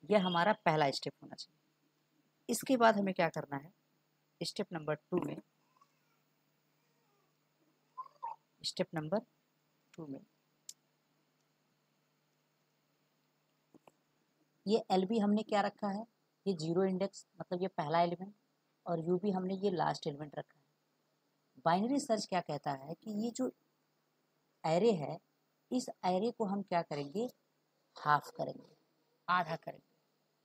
यह हमारा पहला स्टेप होना चाहिए। इसके बाद हमें क्या करना है, स्टेप नंबर 2 में, स्टेप नंबर 2 में ये LB हमने क्या रखा है, ये 0 इंडेक्स मतलब ये पहला एलिमेंट, और UB हमने ये लास्ट एलिमेंट रखा है। बाइनरी सर्च क्या कहता है कि ये जो एरे है, इस एरे को हम क्या करेंगे, हाफ करेंगे, आधा करेंगे।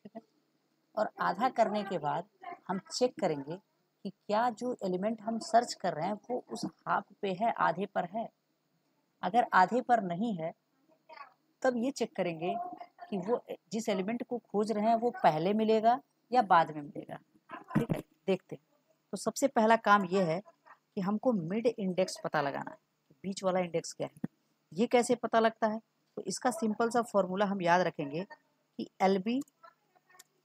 ठीक है, और आधा करने के बाद हम चेक करेंगे कि क्या जो एलिमेंट हम सर्च कर रहे हैं वो उस हाफ पे है, आधे पर है। अगर आधे पर नहीं है तब ये चेक करेंगे कि वो जिस एलिमेंट को खोज रहे हैं वो पहले मिलेगा या बाद में मिलेगा। ठीक है, देखते हैं। तो सबसे पहला काम ये है कि हमको मिड इंडेक्स पता लगाना है, बीच वाला इंडेक्स क्या है। ये कैसे पता लगता है, तो इसका सिंपल सा फॉर्मूला हम याद रखेंगे कि LB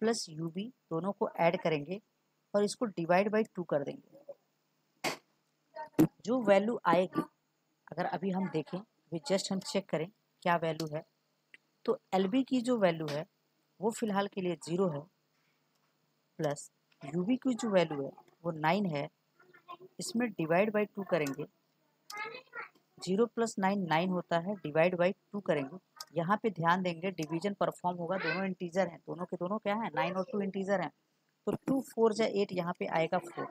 प्लस UB दोनों को ऐड करेंगे और इसको डिवाइड बाई 2 कर देंगे। जो वैल्यू आएगी, अगर अभी हम देखें, अभी जस्ट हम चेक करें क्या वैल्यू है, तो LB की जो वैल्यू है वो फिलहाल के लिए 0 है, प्लस UB की जो वैल्यू है वो 9 है। इसमें डिवाइड बाई 2 करेंगे, 0 प्लस 9 9 होता है, डिवाइड बाई 2 करेंगे। यहाँ पे ध्यान देंगे डिवीजन परफॉर्म होगा, दोनों इंटीजर हैं, दोनों के दोनों क्या हैं, 9 और 2 इंटीजर हैं। तो 2 4 जा 8, यहाँ पे आएगा 4।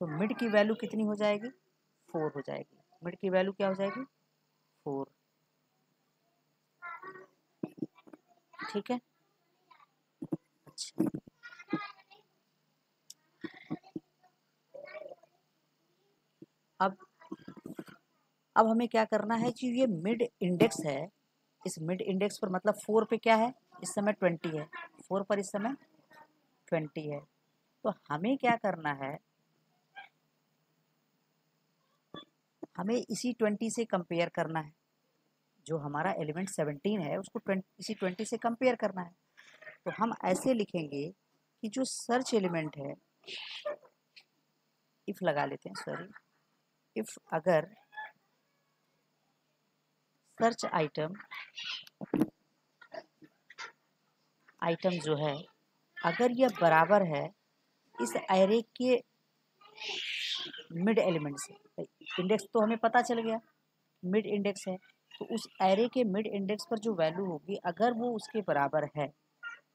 तो मिड की वैल्यू कितनी हो जाएगी, 4 हो जाएगी। मिड की वैल्यू क्या हो जाएगी, 4। ठीक है, अच्छा, अब अब हमें क्या करना है कि ये मिड इंडेक्स है, इस मिड इंडेक्स पर मतलब 4 पे क्या है इस समय 20 है, 4 पर इस समय 20 है। तो हमें क्या करना है, हमें इसी 20 से कंपेयर करना है, जो हमारा एलिमेंट 17 है उसको इसी 20 से कंपेयर करना है। तो हम ऐसे लिखेंगे कि जो सर्च एलिमेंट है, इफ लगा लेते हैं, सॉरी, इफ अगर सर्च आइटम जो है अगर यह बराबर है इस एरे के मिड एलिमेंट से, इंडेक्स तो हमें पता चल गया मिड इंडेक्स है, तो उस एरे के मिड इंडेक्स पर जो वैल्यू होगी अगर वो उसके बराबर है,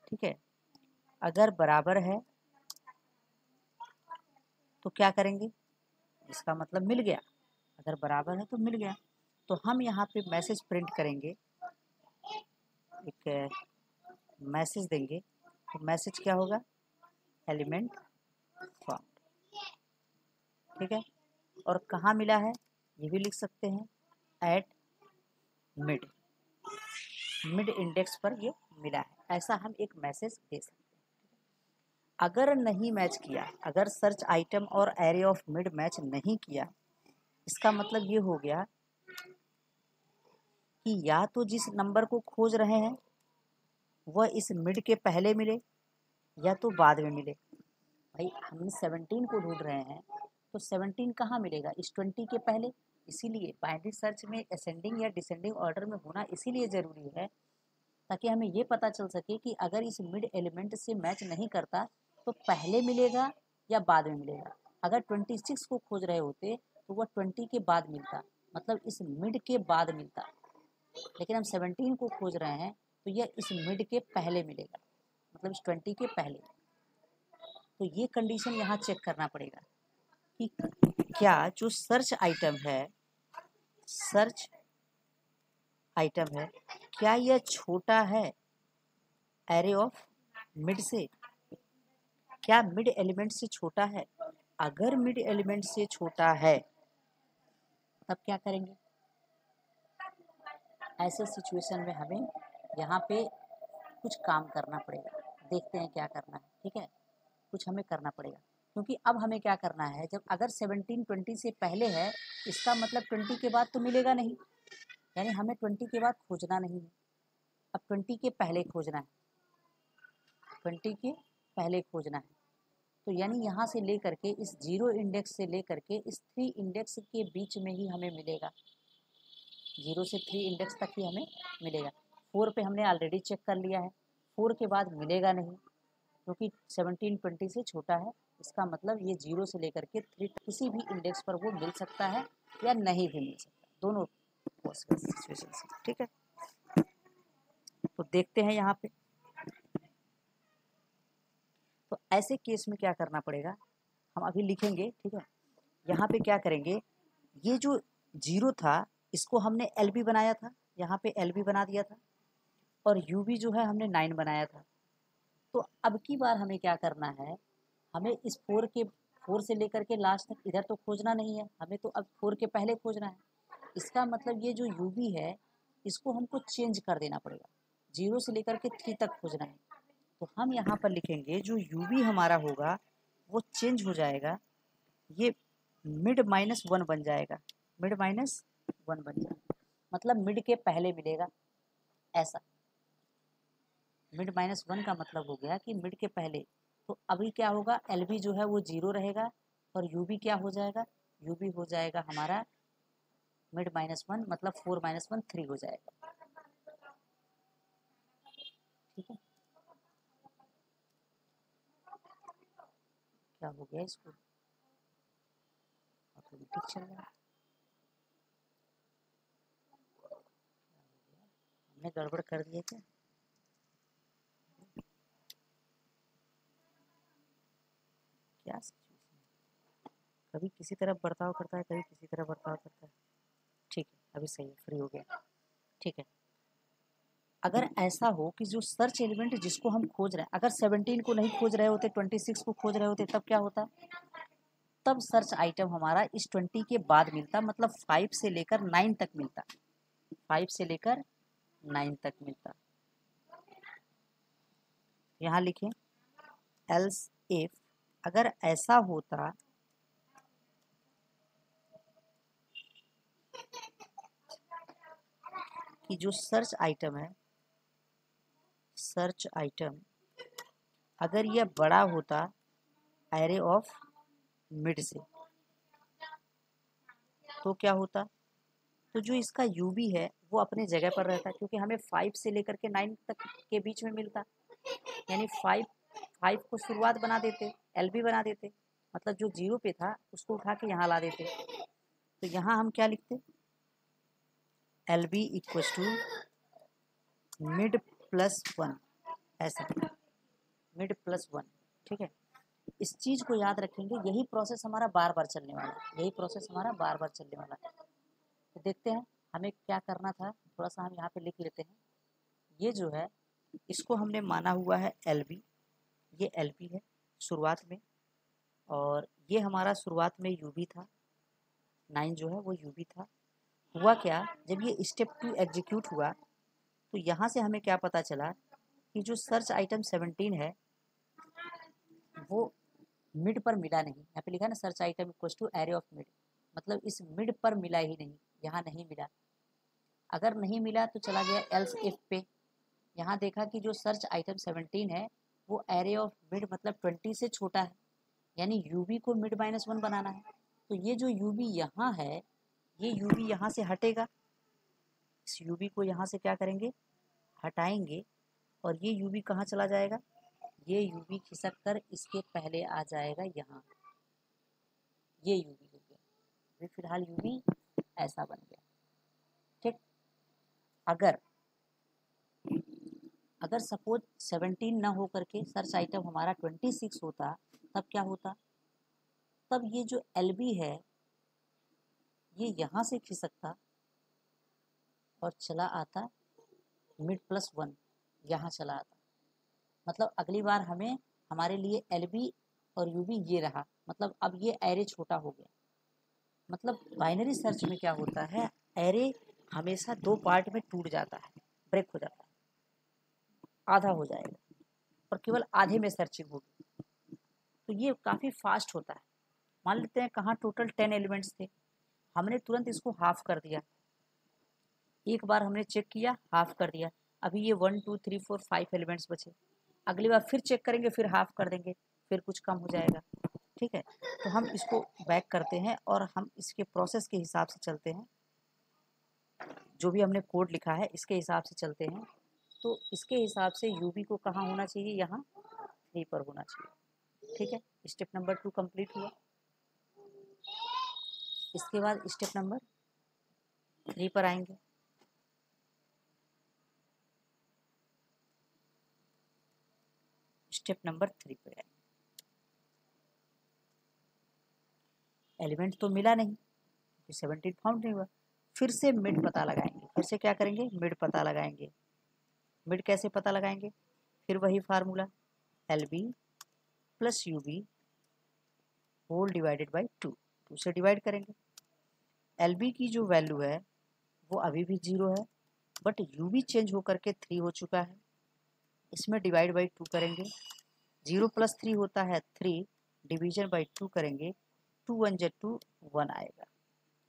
ठीक है, अगर बराबर है तो क्या करेंगे, इसका मतलब मिल गया, अगर बराबर है तो मिल गया। तो हम यहाँ पे मैसेज प्रिंट करेंगे, एक मैसेज देंगे, तो मैसेज क्या होगा, एलिमेंट फाउंड, ठीक है। और कहाँ मिला है ये भी लिख सकते हैं, एट मिड इंडेक्स पर ये मिला है, ऐसा हम एक मैसेज दे सकते हैं। अगर नहीं मैच किया, अगर सर्च आइटम और एरे ऑफ मिड मैच नहीं किया, इसका मतलब ये हो गया कि या तो जिस नंबर को खोज रहे हैं वह इस मिड के पहले मिले या तो बाद में मिले। भाई हम 17 को ढूंढ रहे हैं तो 17 कहाँ मिलेगा, इस 20 के पहले, इसीलिए बाइनरी सर्च में असेंडिंग या डिसेंडिंग ऑर्डर में होना इसीलिए ज़रूरी है ताकि हमें ये पता चल सके कि अगर इस मिड एलिमेंट से मैच नहीं करता तो पहले मिलेगा या बाद में मिलेगा। अगर 26 को खोज रहे होते तो वह 20 के बाद मिलता, मतलब इस मिड के बाद मिलता, लेकिन हम 17 को खोज रहे हैं तो यह इस मिड के पहले मिलेगा, मतलब इस 20 के पहले। तो ये कंडीशन यहाँ चेक करना पड़ेगा कि क्या जो सर्च आइटम है क्या यह छोटा है एरे ऑफ मिड से, क्या मिड एलिमेंट से छोटा है। अगर मिड एलिमेंट से छोटा है तब क्या करेंगे, ऐसे सिचुएशन में हमें यहाँ पे कुछ काम करना पड़ेगा, देखते हैं क्या करना है, ठीक है, कुछ हमें करना पड़ेगा। क्योंकि अब हमें क्या करना है, जब अगर 17 20 से पहले है इसका मतलब 20 के बाद तो मिलेगा नहीं, यानी हमें 20 के बाद खोजना नहीं है, अब 20 के पहले खोजना है, 20 के पहले खोजना है। तो यानी यहाँ से लेकर के इस 0 इंडेक्स से लेकर के इस 3 इंडेक्स के बीच में ही हमें मिलेगा, 0 से 3 इंडेक्स तक ही हमें मिलेगा। 4 पे हमने ऑलरेडी चेक कर लिया है, 4 के बाद मिलेगा नहीं क्योंकि 17 20 से छोटा है, इसका मतलब ये 0 से लेकर के 3 किसी भी इंडेक्स पर वो मिल सकता है या नहीं भी मिल सकता, दोनों पॉसिबल सिचुएशन से, ठीक है। तो देखते हैं यहाँ पे, तो ऐसे केस में क्या करना पड़ेगा, हम अभी लिखेंगे, ठीक है। यहाँ पे क्या करेंगे, ये जो 0 था इसको हमने LB बनाया था, यहाँ पे LB बना दिया था, और UB जो है हमने 9 बनाया था। तो अब की बार हमें क्या करना है, हमें इस 4 से लेकर के लास्ट तक इधर तो खोजना नहीं है, हमें तो अब 4 के पहले खोजना है। इसका मतलब ये जो UB है इसको हमको चेंज कर देना पड़ेगा, 0 से लेकर के 3 तक खोजना है। तो हम यहाँ पर लिखेंगे जो UB हमारा होगा वो चेंज हो जाएगा, ये मिड -1 बन जाएगा, मिड -1 बन जाएगा, मतलब मिड के पहले मिलेगा, ऐसा मिड -1 का मतलब हो गया कि मिड के पहले। तो अभी क्या होगा, LB जो है वो 0 रहेगा और UB क्या हो जाएगा, UB हो जाएगा हमारा मिड -1, मतलब 4 -1 3 हो जाएगा, ठीक है। क्या हो गया, इसको ऑटोमेटिक चल रहा है, हमने गड़बड़ कर दिए क्या, क्या कभी किसी तरह बर्ताव करता है कभी किसी तरह बर्ताव करता है, ठीक है, अभी सही है, फ्री हो गया, ठीक है। अगर ऐसा हो कि जो सर्च एलिमेंट जिसको हम खोज रहे हैं, अगर 17 को नहीं खोज रहे होते 26 को खोज रहे होते तब क्या होता, तब सर्च आइटम हमारा इस 20 के बाद मिलता, मतलब 5 से लेकर 9 तक मिलता, 5 से लेकर 9 तक मिलता। यहाँ लिखें एल्स इफ, अगर ऐसा होता कि जो सर्च आइटम है, सर्च आइटम अगर यह बड़ा होता एरे ऑफ मिड से, तो क्या होता, तो जो इसका यूबी है वो अपने जगह पर रहता, क्योंकि हमें 5 से लेकर के 9 तक के बीच में मिलता, यानी 5 को शुरुआत बना देते, एलबी बना देते, मतलब जो 0 पे था उसको उठा के यहाँ ला देते। तो यहाँ हम क्या लिखते, LB equal to mid plus 1, ऐसा मिड प्लस 1। ठीक है, इस चीज़ को याद रखेंगे, यही प्रोसेस हमारा बार बार चलने वाला है, यही प्रोसेस हमारा बार बार चलने वाला है। तो देखते हैं हमें क्या करना था, थोड़ा सा हम यहाँ पे लिख लेते हैं। ये जो है इसको हमने माना हुआ है LB, ये LB है शुरुआत में, और ये हमारा शुरुआत में UB था, 9 जो है वो UB था। हुआ क्या, जब ये स्टेप 2 एग्जीक्यूट हुआ तो यहाँ से हमें क्या पता चला कि जो सर्च आइटम 17 है वो मिड पर मिला नहीं। यहाँ पे लिखा है ना search item equal to array of mid, मतलब इस मिड पर मिला ही नहीं, यहाँ नहीं मिला। अगर नहीं मिला तो चला गया एल्स इफ पे, यहाँ देखा कि जो सर्च आइटम 17 है वो एरे ऑफ मिड मतलब 20 से छोटा है, यानी यूबी को मिड -1 बनाना है। तो ये जो यूबी यहाँ है, ये यूबी यहाँ से हटेगा, इस यूबी को यहाँ से क्या करेंगे, हटाएंगे, और ये यूबी कहाँ चला जाएगा, ये यूबी खिसक कर इसके पहले आ जाएगा यहाँ, ये यूबी हो गया, अभी फिलहाल यूबी ऐसा बन गया। ठीक, अगर सपोज 17 ना हो करके सर्च आइटम हमारा 26 होता, तब क्या होता, तब ये जो LB है ये यहाँ से खिसकता और चला आता मिड प्लस 1, यहाँ चला आता, मतलब अगली बार हमें हमारे लिए LB और UB ये रहा, मतलब अब ये एरे छोटा हो गया। मतलब बाइनरी सर्च में क्या होता है, एरे हमेशा 2 पार्ट में टूट जाता है, ब्रेक हो जाता है, आधा हो जाएगा और केवल आधे में सर्चिंग होगी, तो ये काफ़ी फास्ट होता है। मान लेते हैं कहाँ टोटल 10 एलिमेंट्स थे, हमने तुरंत इसको हाफ कर दिया, एक बार हमने चेक किया हाफ कर दिया, अभी ये 1 2 3 4 5 एलिमेंट्स बचे, अगली बार फिर चेक करेंगे, फिर हाफ कर देंगे, फिर कुछ कम हो जाएगा। ठीक है, तो हम इसको बैक करते हैं और हम इसके प्रोसेस के हिसाब से चलते हैं, जो भी हमने कोड लिखा है इसके हिसाब से चलते हैं। तो इसके हिसाब से यूबी को कहाँ होना चाहिए, यहाँ 3 पर होना चाहिए। ठीक है, स्टेप नंबर 2 कंप्लीट हुआ। इसके बाद स्टेप नंबर 3 पर आएंगे। स्टेप नंबर 3 पर आएंगे, एलिमेंट तो मिला नहीं, 17 फाउंड नहीं हुआ, फिर से मिड पता लगाएंगे, फिर से क्या करेंगे, मिड पता लगाएंगे। मिड कैसे पता लगाएंगे, फिर वही formula LB plus UB whole divided by 2 से डिवाइड करेंगे। LB की जो वैल्यू है वो अभी भी 0 है, बट UB चेंज होकर के 3 हो चुका है, इसमें डिवाइड बाई 2 करेंगे, 0 प्लस 3 होता है 3, डिवीजन बाई 2 करेंगे, 2 1 जा 2 1 आएगा।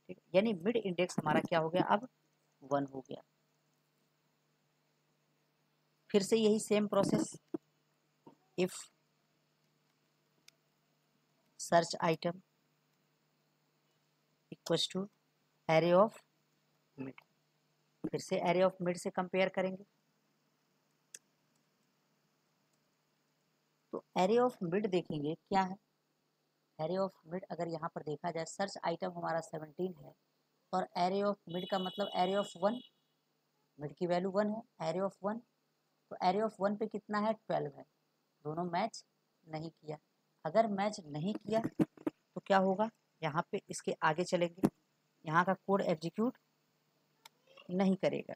ठीक, यानी मिड इंडेक्स हमारा क्या हो गया, अब 1 हो गया। फिर से यही same process, if search item equals to array of mid, फिर से एरे ऑफ मिड से कंपेयर करेंगे। तो एरे ऑफ मिड देखेंगे क्या है, एरे ऑफ मिड अगर यहाँ पर देखा जाए, सर्च आइटम हमारा 17 है और एरे ऑफ मिड का मतलब एरे ऑफ 1, मिड की वैल्यू 1 है, एरे ऑफ 1, तो एरे ऑफ 1 पे कितना है, 12 है, दोनों मैच नहीं किया। अगर मैच नहीं किया तो क्या होगा, यहाँ पे इसके आगे चलेंगे, यहाँ का कोड एग्जीक्यूट नहीं करेगा।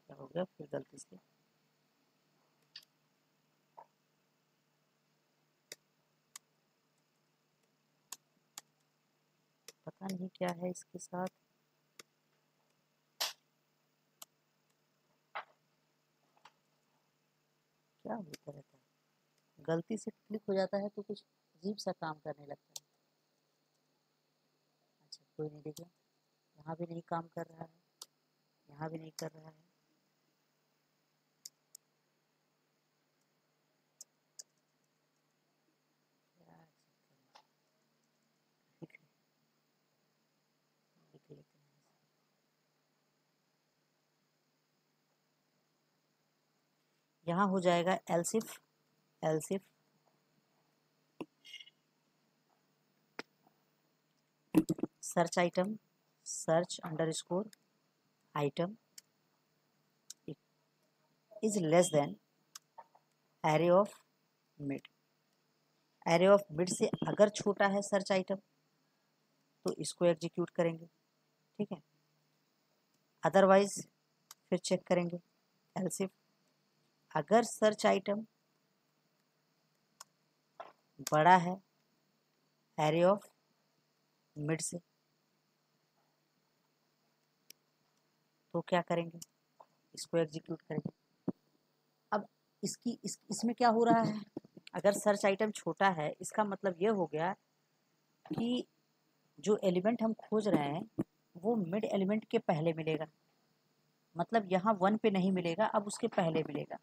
क्या हो गया फिर गलती से, पता नहीं क्या है इसके साथ। क्या होता रहता है, गलती से क्लिक हो जाता है तो कुछ अजीब सा काम करने लगता है। अच्छा कोई नहीं, देखिए यहाँ भी नहीं काम कर रहा है, यहाँ भी नहीं कर रहा है। क्या लिख लेते हैं। यहाँ हो जाएगा else if, else if search item, search underscore item is less than array of mid. Array of mid से अगर छोटा है सर्च आइटम तो इसको एग्जीक्यूट करेंगे, ठीक है। अदरवाइज फिर चेक करेंगे एल्सिफ अगर सर्च आइटम बड़ा है एरे ऑफ मिड से तो क्या करेंगे, इसको एग्जीक्यूट करेंगे। अब इसमें क्या हो रहा है, अगर सर्च आइटम छोटा है इसका मतलब ये हो गया कि जो एलिमेंट हम खोज रहे हैं वो मिड एलिमेंट के पहले मिलेगा, मतलब यहाँ 1 पे नहीं मिलेगा, अब उसके पहले मिलेगा।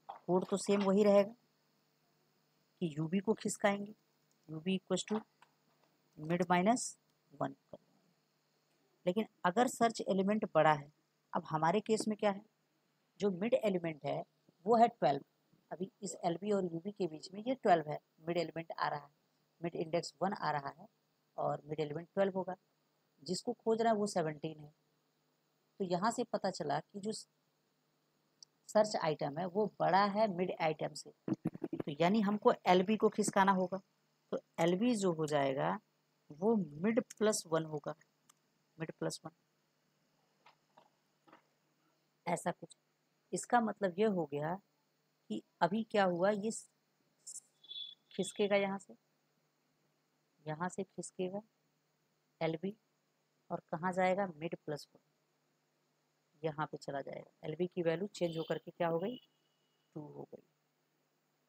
कोड तो सेम वही रहेगा कि यूबी को खिसकाएंगे, UB equals to mid minus 1। लेकिन अगर सर्च एलिमेंट बड़ा है, अब हमारे केस में क्या है, जो मिड एलिमेंट है वो है 12। अभी इस एलबी और यूबी के बीच में ये 12 है, मिड एलिमेंट आ रहा है, मिड इंडेक्स 1 आ रहा है और मिड एलिमेंट 12 होगा। जिसको खोज रहा है वो 17 है। तो यहाँ से पता चला कि जो सर्च आइटम है वो बड़ा है मिड आइटम से, तो यानी हमको एलबी को खिसकाना होगा। तो एलबी जो हो जाएगा वो मिड प्लस 1 होगा, मिड प्लस 1 ऐसा कुछ। इसका मतलब ये हो गया कि अभी क्या हुआ, ये खिसकेगा यहाँ से खिसकेगा एलबी और कहाँ जाएगा, मिड प्लस 1 यहाँ पे चला जाएगा। एलबी की वैल्यू चेंज होकर के क्या हो गई, 2 हो गई।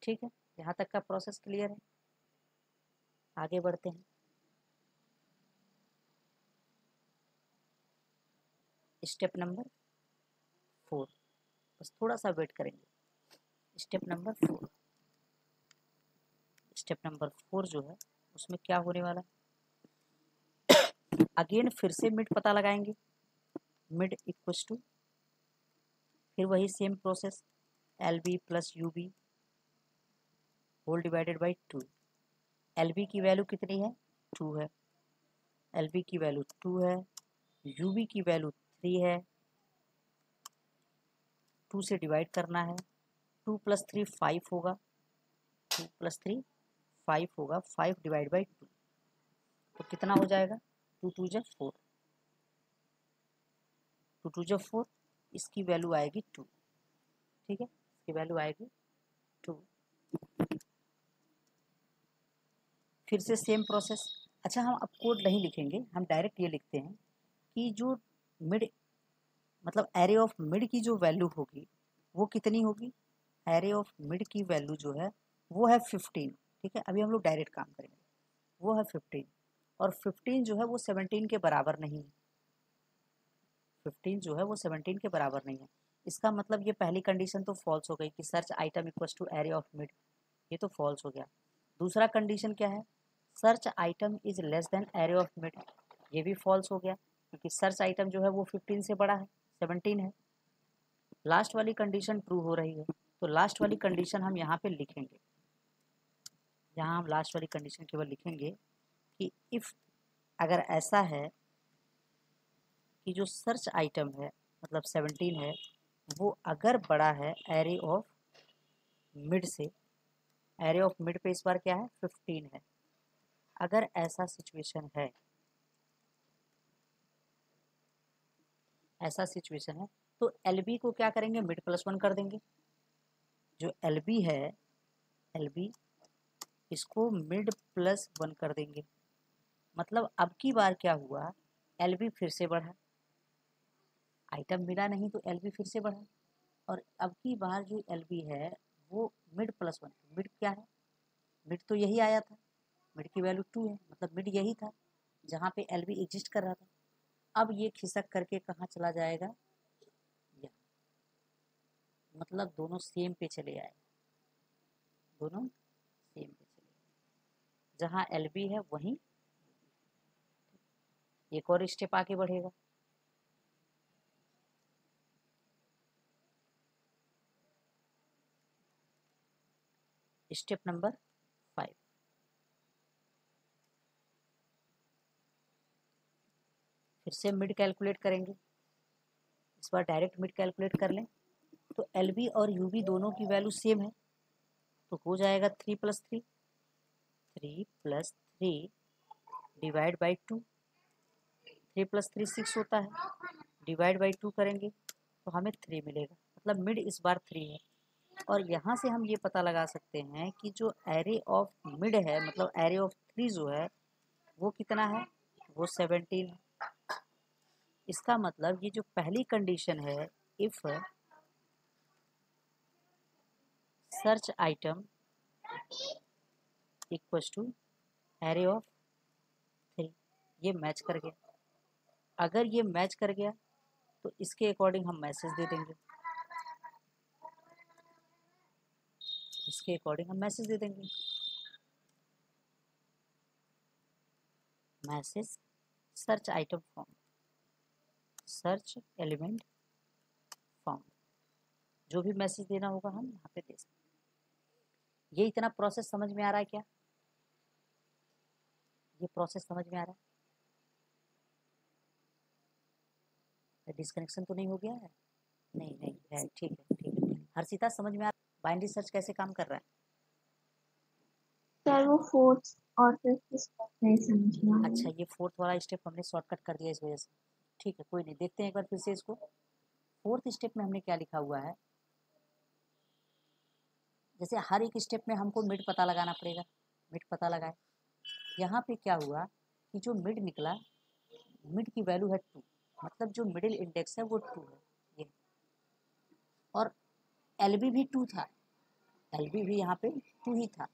ठीक है, यहाँ तक का प्रोसेस क्लियर है। आगे बढ़ते हैं। स्टेप नंबर 4, बस थोड़ा सा वेट करेंगे। स्टेप नंबर 4, स्टेप नंबर 4 जो है उसमें क्या होने वाला, अगेन फिर से मिड पता लगाएंगे, मिड इक्वल्स टू फिर वही same process, L B plus U B whole divided by 2। L B की वैल्यू कितनी है, 2 है, एल बी की वैल्यू 2 है, यू बी की वैल्यू 3 है, 2 से डिवाइड करना है, 2 + 3 5 होगा, 2 + 3 5 होगा, 5 डिवाइड बाई 2 तो कितना हो जाएगा, 2 2 जा 4, 2 2 जा 4, इसकी वैल्यू आएगी 2। ठीक है, इसकी वैल्यू आएगी 2। फिर से सेम प्रोसेस। अच्छा हम अब कोड नहीं लिखेंगे, हम डायरेक्ट ये लिखते हैं कि जो मिड मतलब एरे ऑफ मिड की जो वैल्यू होगी वो कितनी होगी, एरे ऑफ मिड की वैल्यू जो है वो है 15। ठीक है, अभी हम लोग डायरेक्ट काम करेंगे, वो है 15 और 15 जो है वो 17 के बराबर नहीं है। 15 जो है वो 17 के बराबर नहीं है। इसका मतलब ये पहली कंडीशन तो फॉल्स हो गई कि search item equals to array of mid, ये तो फॉल्स हो गया। दूसरा कंडीशन क्या है, search item is less than array of mid, ये भी फॉल्स हो गया क्योंकि सर्च आइटम जो है वो 15 से बड़ा है, 17 है। लास्ट वाली कंडीशन ट्रू हो रही है, तो लास्ट वाली कंडीशन हम यहाँ पे लिखेंगे, यहाँ हम लास्ट वाली कंडीशन केवल लिखेंगे कि इफ़ अगर ऐसा है कि जो सर्च आइटम है मतलब 17 है वो अगर बड़ा है एरे ऑफ मिड से, एरे ऑफ मिड पे इस बार क्या है 15 है, अगर ऐसा सिचुएशन है, ऐसा सिचुएशन है तो एलबी को क्या करेंगे, मिड प्लस 1 कर देंगे। जो एलबी है, एलबी इसको मिड प्लस 1 कर देंगे। मतलब अब की बार क्या हुआ, LB फिर से बढ़ा, आइटम मिला नहीं तो LB फिर से बढ़ा, और अब की बार जो LB है वो मिड प्लस 1, मिड क्या है, मिड तो यही आया था, मिड की वैल्यू 2 है, मतलब मिड यही था जहाँ पे LB एग्जिस्ट कर रहा था। अब ये खिसक करके कहाँ चला जाएगा, यहाँ, मतलब दोनों सेम पे चले आए, दोनों सेम पे चले आए, जहाँ LB है वहीं एक और स्टेप आगे बढ़ेगा। स्टेप नंबर 5, फिर से मिड कैलकुलेट करेंगे, इस बार डायरेक्ट मिड कैलकुलेट कर लें तो LB और UB दोनों की वैल्यू सेम है, तो हो जाएगा 3 + 3, 3 + 3 डिवाइड बाई 2, 3 + 3 6 होता है, डिवाइड बाई 2 करेंगे तो हमें 3 मिलेगा, मतलब मिड इस बार 3 है। और यहाँ से हम ये पता लगा सकते हैं कि जो एरे ऑफ मिड है, मतलब एरे ऑफ 3 जो है वो कितना है, वो 17 है। इसका मतलब ये जो पहली कंडीशन है, if search item equals to array of 3, ये मैच कर गया। अगर ये मैच कर गया तो इसके अकॉर्डिंग हम मैसेज दे देंगे, इसके अकॉर्डिंग हम मैसेज दे देंगे, message search item form, search element form, जो भी मैसेज देना होगा हम यहाँ पे दे सकते हैं। ये इतना प्रोसेस समझ में आ रहा है क्या, ये प्रोसेस समझ में आ रहा है, डिस्कनेक्शन तो नहीं हो गया है, नहीं नहीं है, ठीक है ठीक है। हर्षिता समझ में आ रहा है बाइनरी सर्च कैसे काम कर रहा है? सर वो फोर्थ और फिफ्थ स्टेप नहीं समझ में आया। अच्छा, ये फोर्थ वाला स्टेप हमने शॉर्टकट कर दिया इस वजह से, ठीक है कोई नहीं, देखते हैं एक बार फिर से इसको। फोर्थ स्टेप में हमने क्या लिखा हुआ है, जैसे हर एक स्टेप में हमको मिड पता लगाना पड़ेगा, मिड पता लगाए। यहाँ पे क्या हुआ कि जो मिड निकला, मिड की वैल्यू है 2, मतलब जो मिडिल इंडेक्स है वो 2 है ये, और LB भी 2 था, LB भी यहाँ पे 2 ही था,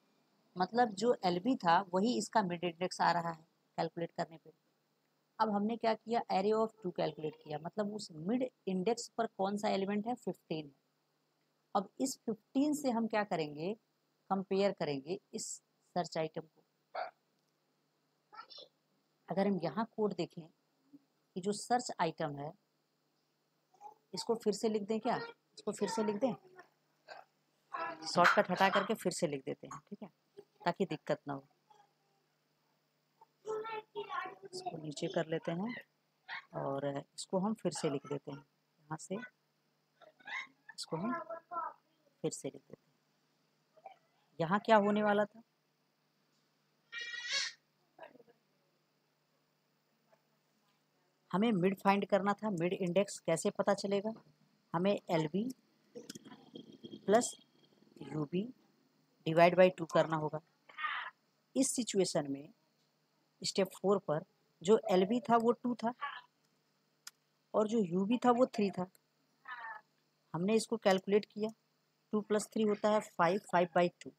मतलब जो LB था वही इसका मिड इंडेक्स आ रहा है कैलकुलेट करने पे। अब हमने क्या किया, एरे ऑफ 2 कैलकुलेट किया, मतलब उस मिड इंडेक्स पर कौन सा एलिमेंट है, 15 है। अब इस 15 से हम क्या करेंगे, कंपेयर करेंगे इस सर्च आइटम को। अगर हम यहाँ कोड देखें कि जो सर्च आइटम है, इसको फिर से लिख दें क्या, इसको फिर से लिख दें, शॉर्टकट हटा करके फिर से लिख देते हैं, ठीक है, ताकि दिक्कत ना हो। इसको नीचे कर लेते हैं और इसको हम फिर से लिख देते हैं, यहाँ से इसको हम फिर से लिख देते हैं। यहाँ क्या होने वाला था, हमें मिड फाइंड करना था, मिड इंडेक्स कैसे पता चलेगा, हमें LB plus UB divide by 2 करना होगा। इस सिचुएशन में स्टेप 4 पर जो LB था वो 2 था और जो UB था वो 3 था, हमने इसको कैलकुलेट किया, 2 + 3 होता है 5, 5/2,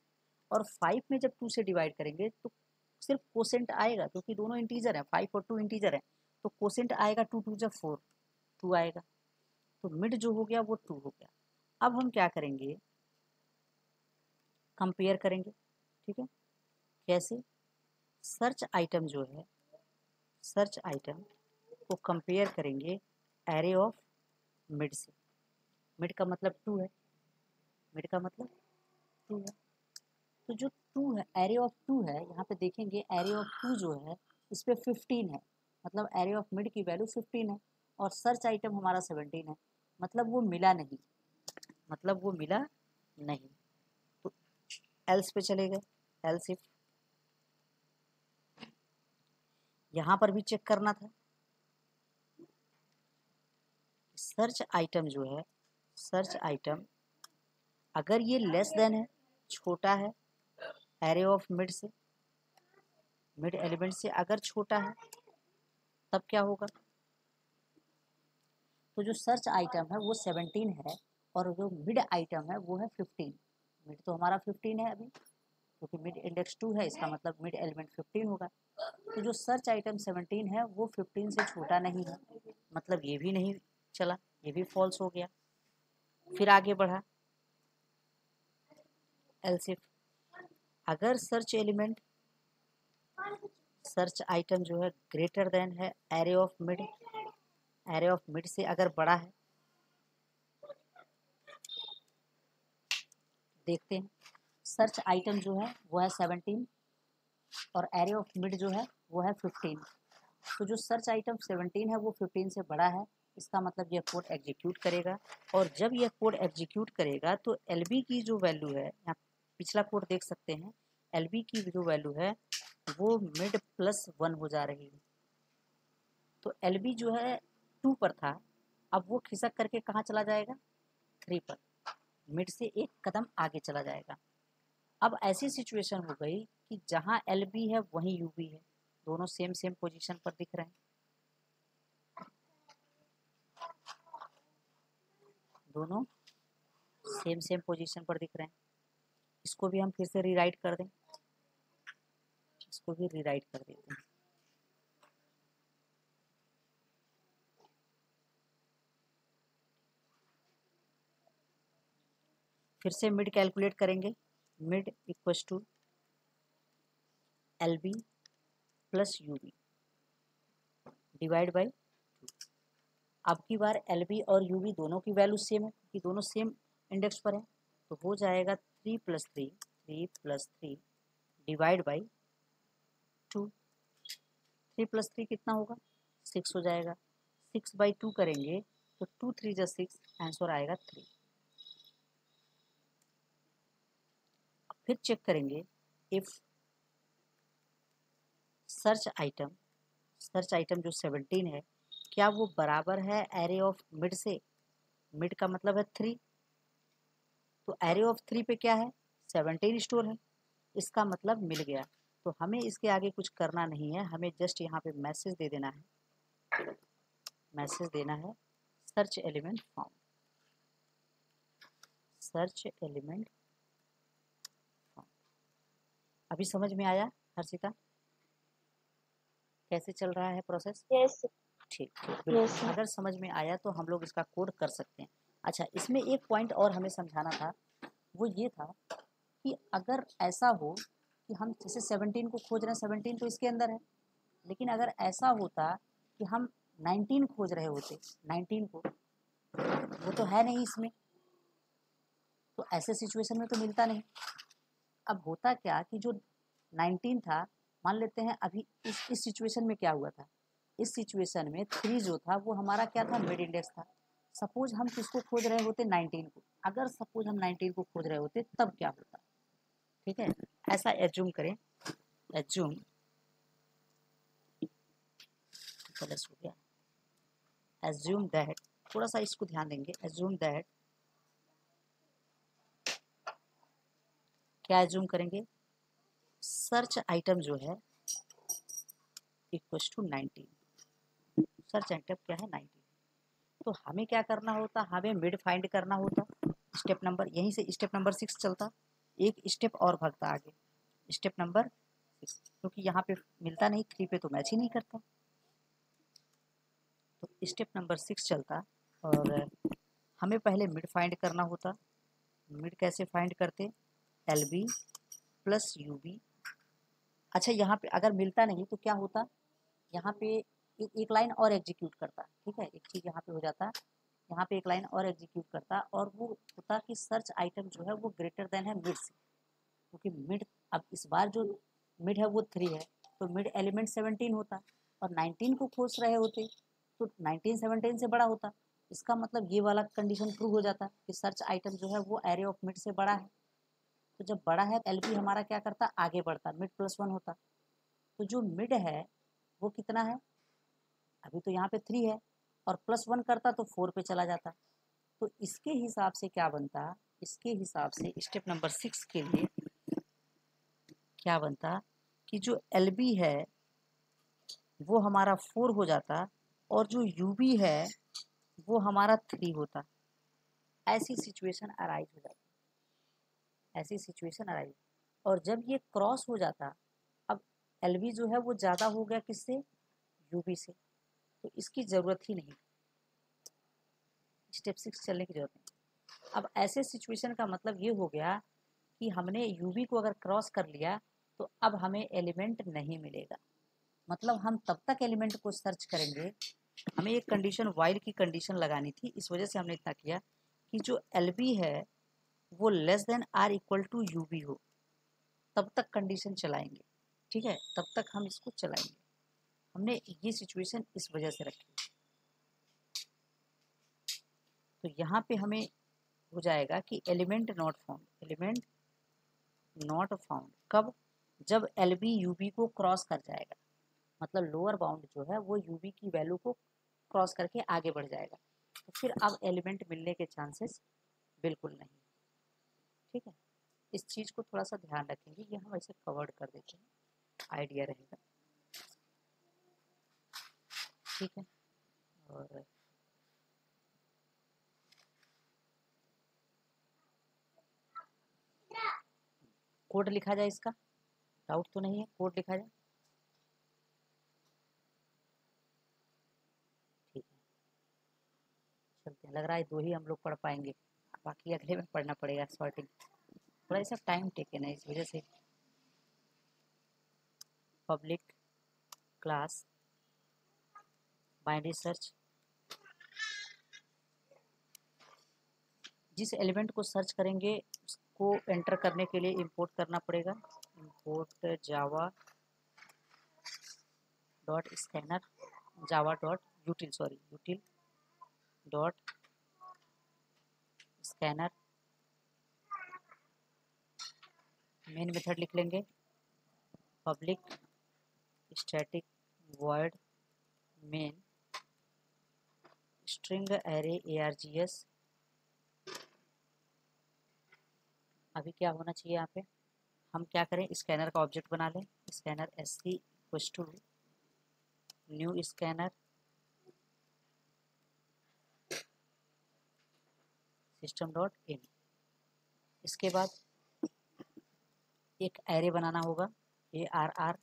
और 5 में जब 2 से डिवाइड करेंगे तो सिर्फ कोसेंट आएगा, क्योंकि दोनों इंटीजर है, 5 और 2 इंटीजर है, तो कोसेंट आएगा 2 2 जब 4, 2 आएगा, तो मिड जो हो गया वो 2 हो गया। अब हम क्या करेंगे, कंपेयर करेंगे, ठीक है, कैसे, सर्च आइटम जो है, सर्च आइटम को कंपेयर करेंगे एरे ऑफ मिड से, मिड का मतलब 2 है, मिड का मतलब 2 है, तो जो 2 है, एरे ऑफ 2 है, यहाँ पे देखेंगे एरे ऑफ 2 जो है इस पर 15 है, मतलब एरे ऑफ मिड की वैल्यू 15 है, और सर्च आइटम हमारा 17 है, मतलब वो मिला नहीं, मतलब वो मिला नहीं, तो एल्स पे चले गए, एल्स इफ, यहाँ पर भी चेक करना था, सर्च आइटम जो है, सर्च आइटम अगर ये लेस देन है, छोटा है एरे ऑफ मिड से, मिड एलिमेंट से अगर छोटा है तब क्या होगा? तो जो सर्च आइटम है वो 17 है और जो मिड आइटम है वो है 15। मिड तो हमारा 15 है अभी, क्योंकि मिड इंडेक्स 2 है, इसका मतलब मिड एलिमेंट 15 होगा। तो जो सर्च आइटम 17 है वो 15 से छोटा नहीं है, मतलब ये भी नहीं चला, ये भी फॉल्स हो गया। फिर आगे बढ़ा, एल्स इफ अगर सर्च एलिमेंट सर्च आइटम जो है ग्रेटर देन है array of mid, array of mid से अगर बड़ा है, देखते हैं सर्च आइटम जो है वो है 17 और एरे ऑफ मिड जो है वो है 15। तो जो सर्च आइटम 17 है वो 15 से बड़ा है, इसका मतलब यह कोड एग्जीक्यूट करेगा। और जब यह कोड एग्जीक्यूट करेगा तो एलबी की जो वैल्यू है, यहाँ पिछला कोड देख सकते हैं, एलबी की जो वैल्यू है वो मिड +1 हो जा रही है। तो एलबी जो है 2 पर था, अब वो खिसक करके कहाँ चला जाएगा? 3 पर, मिड से एक कदम आगे चला जाएगा। अब ऐसी सिचुएशन हो गई कि जहाँ एलबी है वहीं यूबी है, दोनों सेम सेम पोजीशन पर दिख रहे हैं, दोनों सेम सेम पोजीशन पर दिख रहे हैं। इसको भी हम फिर से रीराइट कर दें, इसको भी रीराइट कर देते हैं। फिर से मिड कैलकुलेट करेंगे, mid equals to LB plus UB divide by 2। अब की बार एलबी और यूबी दोनों की वैल्यू सेम है क्योंकि दोनों सेम इंडेक्स पर है, तो हो जाएगा 3 + 3 3 + 3 डिवाइड बाई 2। 3 + 3 कितना होगा? 6 हो जाएगा। 6/2 करेंगे तो 2 3 + 6, आंसर आएगा 3। फिर चेक करेंगे इफ सर्च आइटम जो 17 है क्या वो बराबर है एरे ऑफ मिड से? मिड का मतलब है 3, तो एरे ऑफ 3 पे क्या है? 17 स्टोर है, इसका मतलब मिल गया। तो हमें इसके आगे कुछ करना नहीं है, हमें जस्ट यहाँ पे मैसेज दे देना है, मैसेज देना है search element found, search element found. अभी समझ में आया हर्षिता कैसे चल रहा है प्रोसेस? यस ठीक ठीक, बिल्कुल। यस अगर समझ में आया तो हम लोग इसका कोड कर सकते हैं। अच्छा, इसमें एक पॉइंट और हमें समझाना था, वो ये था कि अगर ऐसा हो कि हम जैसे 17 को खोज रहे हैं, 17 तो इसके अंदर है, लेकिन अगर ऐसा होता कि हम 19 खोज रहे होते, 19 को, वो तो है नहीं इसमें, तो ऐसे सिचुएशन में तो मिलता नहीं। अब होता क्या कि जो 19 था, मान लेते हैं अभी इस सिचुएशन में क्या हुआ था, इस सिचुएशन में 3 जो था वो हमारा क्या था? मिड इंडेक्स था। सपोज हम किसको खोज रहे होते? 19 को। अगर सपोज हम 19 को खोज रहे होते तब क्या होता? ठीक है, ऐसा एज्यूम करें, एज्यूम प्लस हो गया, एज्यूम दैट, थोड़ा सा इसको ध्यान देंगे, एज्यूम दैट, क्या एज्यूम करेंगे? सर्च आइटम जो है इक्वल्स टू 19, सर्च आइटम क्या है? 19। तो हमें क्या करना होता? हमें मिड फाइंड करना होता। स्टेप नंबर, यहीं से स्टेप नंबर 6 चलता, एक स्टेप और भागता आगे, स्टेप नंबर 6, क्योंकि यहाँ पे मिलता नहीं, 3 पे तो मैच ही नहीं करता, तो स्टेप नंबर 6 चलता और हमें पहले मिड फाइंड करना होता। मिड कैसे फाइंड करते? LB plus UB. अच्छा, यहाँ पे अगर मिलता नहीं तो क्या होता? यहाँ पे एक लाइन और एग्जीक्यूट करता, ठीक है, एक चीज़ यहाँ पे हो जाता, यहाँ पे एक लाइन और एग्जीक्यूट करता और वो होता कि सर्च आइटम जो है वो ग्रेटर देन है मिड से, क्योंकि मिड, अब इस बार जो मिड है वो 3 है, तो मिड एलिमेंट 17 होता और 19 को खोज रहे होते तो 19 17 से बड़ा होता। इसका मतलब ये वाला कंडीशन प्रूव हो जाता कि सर्च आइटम जो है वो एरे ऑफ मिड से बड़ा है। तो जब बड़ा है एलपी हमारा क्या करता? आगे बढ़ता, मिड +1 होता। तो जो मिड है वो कितना है? अभी तो यहाँ पे 3 है और +1 करता तो 4 पे चला जाता। तो इसके हिसाब से क्या बनता? इसके हिसाब से स्टेप नंबर 6 के लिए क्या बनता कि जो LB है वो हमारा 4 हो जाता और जो UB है वो हमारा 3 होता। ऐसी सिचुएशन अराइज हो जाती, ऐसी सिचुएशन अराइज। और जब ये क्रॉस हो जाता, अब LB जो है वो ज़्यादा हो गया किससे, UB से, तो इसकी ज़रूरत ही नहीं, स्टेप 6 चलने की जरूरत नहीं। अब ऐसे सिचुएशन का मतलब ये हो गया कि हमने UB को अगर क्रॉस कर लिया तो अब हमें एलिमेंट नहीं मिलेगा। मतलब हम तब तक एलिमेंट को सर्च करेंगे, हमें एक कंडीशन वाइल की कंडीशन लगानी थी, इस वजह से हमने इतना किया कि जो LB है वो less than or equal to UB हो, तब तक कंडीशन चलाएंगे। ठीक है, तब तक हम इसको चलाएंगे। हमने ये सिचुएशन इस वजह से रखी। तो यहाँ पे हमें हो जाएगा कि element not found, element not found कब, जब LB UB को क्रॉस कर जाएगा, मतलब लोअर बाउंड जो है वो UB की वैल्यू को क्रॉस करके आगे बढ़ जाएगा, तो फिर अब एलिमेंट मिलने के चांसेस बिल्कुल नहीं। ठीक है, इस चीज़ को थोड़ा सा ध्यान रखेंगे, ये हम ऐसे कवर्ड कर देते हैं, आइडिया रहेगा। ठीक है, और कोड लिखा जाए, इसका डाउट तो नहीं है, कोड लिखा जाए। ठीक है, चलते हैं। लग रहा है 2 ही हम लोग पढ़ पाएंगे, बाकी अगले में पढ़ना पड़ेगा। सॉर्टिंग थोड़ा सा टाइम टेकन है, इस वजह से। पब्लिक क्लास बाइनरी सर्च, जिस एलिमेंट को सर्च करेंगे उसको एंटर करने के लिए इंपोर्ट करना पड़ेगा, इंपोर्ट जावा डॉट स्कैनर, जावा dot यूटिल, sorry यूटिल dot scanner. Main method लिख लेंगे, public static void main string array args। अभी क्या होना चाहिए यहाँ पे, हम क्या करें, स्कैनर का ऑब्जेक्ट बना लें, scanner sc equals to new scanner system dot in. इसके बाद एक एरे बनाना होगा ARR,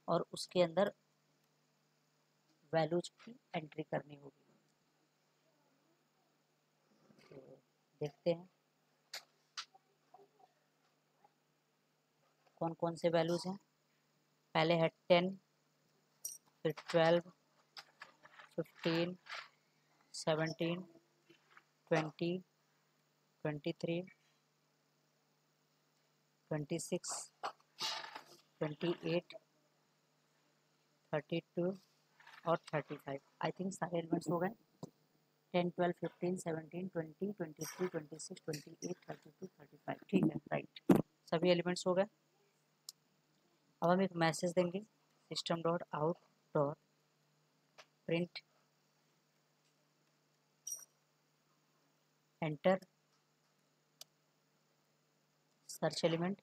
और उसके अंदर वैल्यूज की एंट्री करनी होगी। तो देखते हैं कौन कौन से वैल्यूज हैं। पहले है 10, फिर 12, 15, 17, 20, 23, 26, 28, 32 और 35। आई थिंक सारे एलिमेंट्स हो गए। 10, 12, 15, 17, 20, 23, 26, 28, 32, 35। ठीक है, राइट, सभी एलिमेंट्स हो गए। अब हम एक मैसेज देंगे, system dot out dot print enter search element.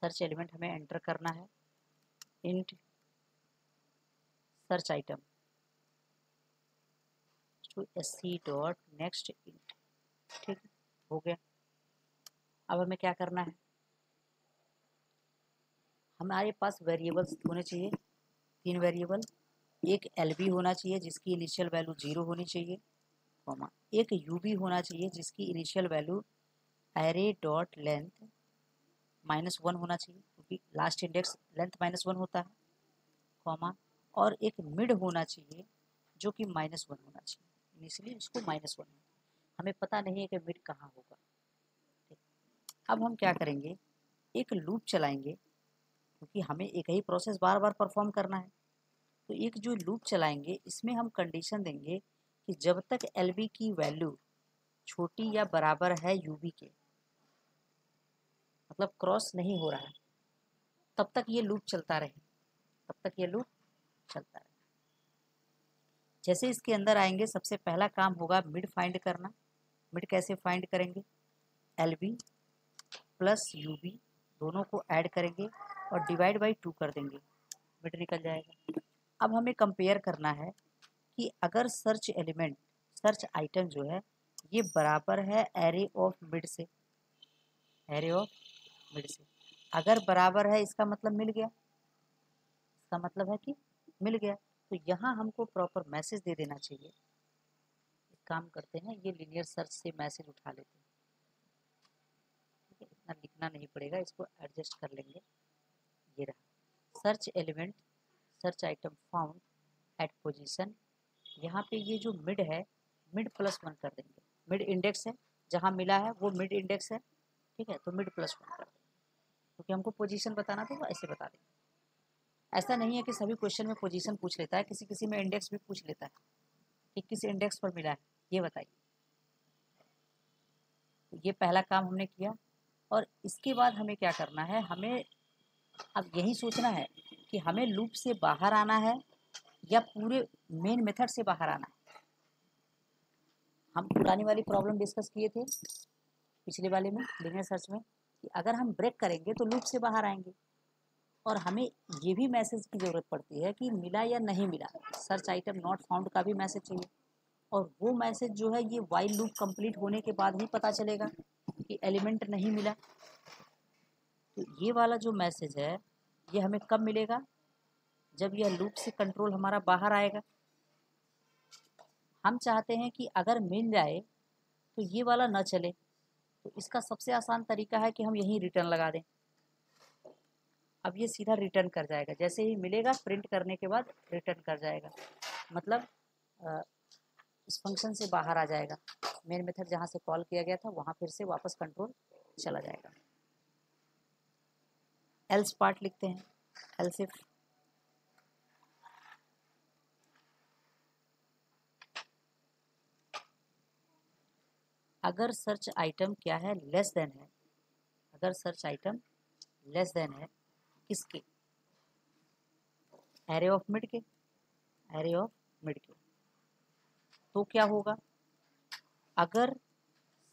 Search element हमें एंटर करना है int search item to sc dot next int. ठीक है, हो गया। अब हमें क्या करना है, हमारे पास वेरिएबल्स होने चाहिए, 3 वेरिएबल। एक LB होना चाहिए जिसकी इनिशियल वैल्यू 0 होनी चाहिए, कॉमा एक UB होना चाहिए जिसकी initial value array dot length -1 होना चाहिए, क्योंकि लास्ट इंडेक्स लेंथ -1 होता है, कॉमा और एक मिड होना चाहिए जो कि -1 होना चाहिए। इनिशियली इसको -1 है, हमें पता नहीं है कि मिड कहाँ होगा। अब हम क्या करेंगे, एक लूप चलाएंगे, क्योंकि हमें एक ही प्रोसेस बार बार परफॉर्म करना है। तो एक जो लूप चलाएंगे इसमें हम कंडीशन देंगे कि जब तक LB की वैल्यू छोटी या बराबर है UB के, मतलब क्रॉस नहीं हो रहा है, तब तक ये लूप चलता रहे, तब तक ये लूप चलता रहे। जैसे इसके अंदर आएंगे, सबसे पहला काम होगा मिड फाइंड करना। मिड कैसे फाइंड करेंगे, LB प्लस UB दोनों को ऐड करेंगे और डिवाइड बाई 2 कर देंगे, मिड निकल जाएगा। अब हमें कंपेयर करना है कि अगर सर्च एलिमेंट, सर्च आइटम जो है ये बराबर है एरे ऑफ मिड से, एरे ऑफ मिड से, अगर बराबर है इसका मतलब मिल गया, इसका मतलब है कि मिल गया। तो यहाँ हमको प्रॉपर मैसेज दे देना चाहिए। एक काम करते हैं, ये लीनियर सर्च से मैसेज उठा लेते हैं, ठीक है, इतना लिखना नहीं पड़ेगा, इसको एडजस्ट कर लेंगे। ये रहा search element, search item found at position, यहाँ पे ये जो मिड है मिड +1 कर देंगे, मिड इंडेक्स है जहाँ मिला है वो मिड इंडेक्स है, ठीक है, तो मिड +1 कर देंगे, क्योंकि हमको पोजीशन बताना था तो ऐसे बता देंगे। ऐसा नहीं है कि सभी क्वेश्चन में पोजीशन पूछ लेता है, किसी किसी में इंडेक्स भी पूछ लेता है कि किस इंडेक्स पर मिला है, ये बताइए। तो ये पहला काम हमने किया। और इसके बाद हमें क्या करना है, हमें अब यही सोचना है कि हमें लूप से बाहर आना है या पूरे मेन मेथड से बाहर आना है। हम पुरानी वाली प्रॉब्लम डिस्कस किए थे पिछले वाले में लीनियर सर्च में कि अगर हम ब्रेक करेंगे तो लूप से बाहर आएंगे, और हमें ये भी मैसेज की ज़रूरत पड़ती है कि मिला या नहीं मिला, सर्च आइटम नॉट फाउंड का भी मैसेज चाहिए, और वो मैसेज जो है ये वाइल लूप कंप्लीट होने के बाद ही पता चलेगा कि एलिमेंट नहीं मिला। तो ये वाला जो मैसेज है ये हमें कब मिलेगा, जब यह लूप से कंट्रोल हमारा बाहर आएगा। हम चाहते हैं कि अगर मिल जाए तो ये वाला न चले, तो इसका सबसे आसान तरीका है कि हम यहीं रिटर्न लगा दें। अब ये सीधा रिटर्न कर जाएगा, जैसे ही मिलेगा प्रिंट करने के बाद रिटर्न कर जाएगा, मतलब इस फंक्शन से बाहर आ जाएगा, मेन मेथड जहाँ से कॉल किया गया था वहाँ फिर से वापस कंट्रोल चला जाएगा। एल्स पार्ट लिखते हैं, एल्स इफ अगर सर्च आइटम क्या है, लेस देन है, अगर सर्च आइटम लेस देन है किसके, एरे ऑफ मिड के, एरे ऑफ मिड के, तो क्या होगा, अगर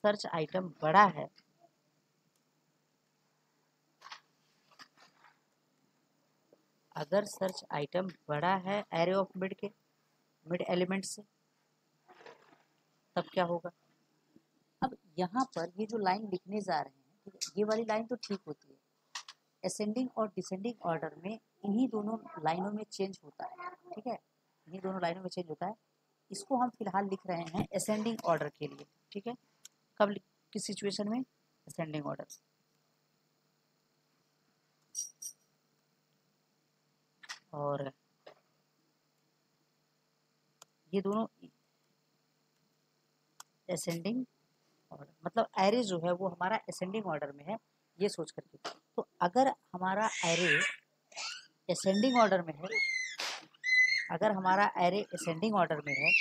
सर्च आइटम बड़ा है, अगर सर्च आइटम बड़ा है एरे ऑफ मिड के, मिड एलिमेंट से, तब क्या होगा। अब यहाँ पर ये जो लाइन लिखने जा रहे हैं, ये वाली लाइन तो ठीक होती है, असेंडिंग और डिसेंडिंग ऑर्डर में इन्हीं दोनों लाइनों में चेंज होता है, ठीक है, इन्हीं दोनों लाइनों में चेंज होता है। इसको हम फिलहाल लिख रहे हैं असेंडिंग ऑर्डर के लिए, ठीक है, कब, किस सिचुएशन में, असेंडिंग ऑर्डर। और ये दोनों असेंडिंग ऑर्डर, मतलब एरे जो है वो हमारा असेंडिंग ऑर्डर में है, ये सोच करके। तो अगर हमारा एरे असेंडिंग ऑर्डर में है, अगर हमारा एरे असेंडिंग ऑर्डर में है,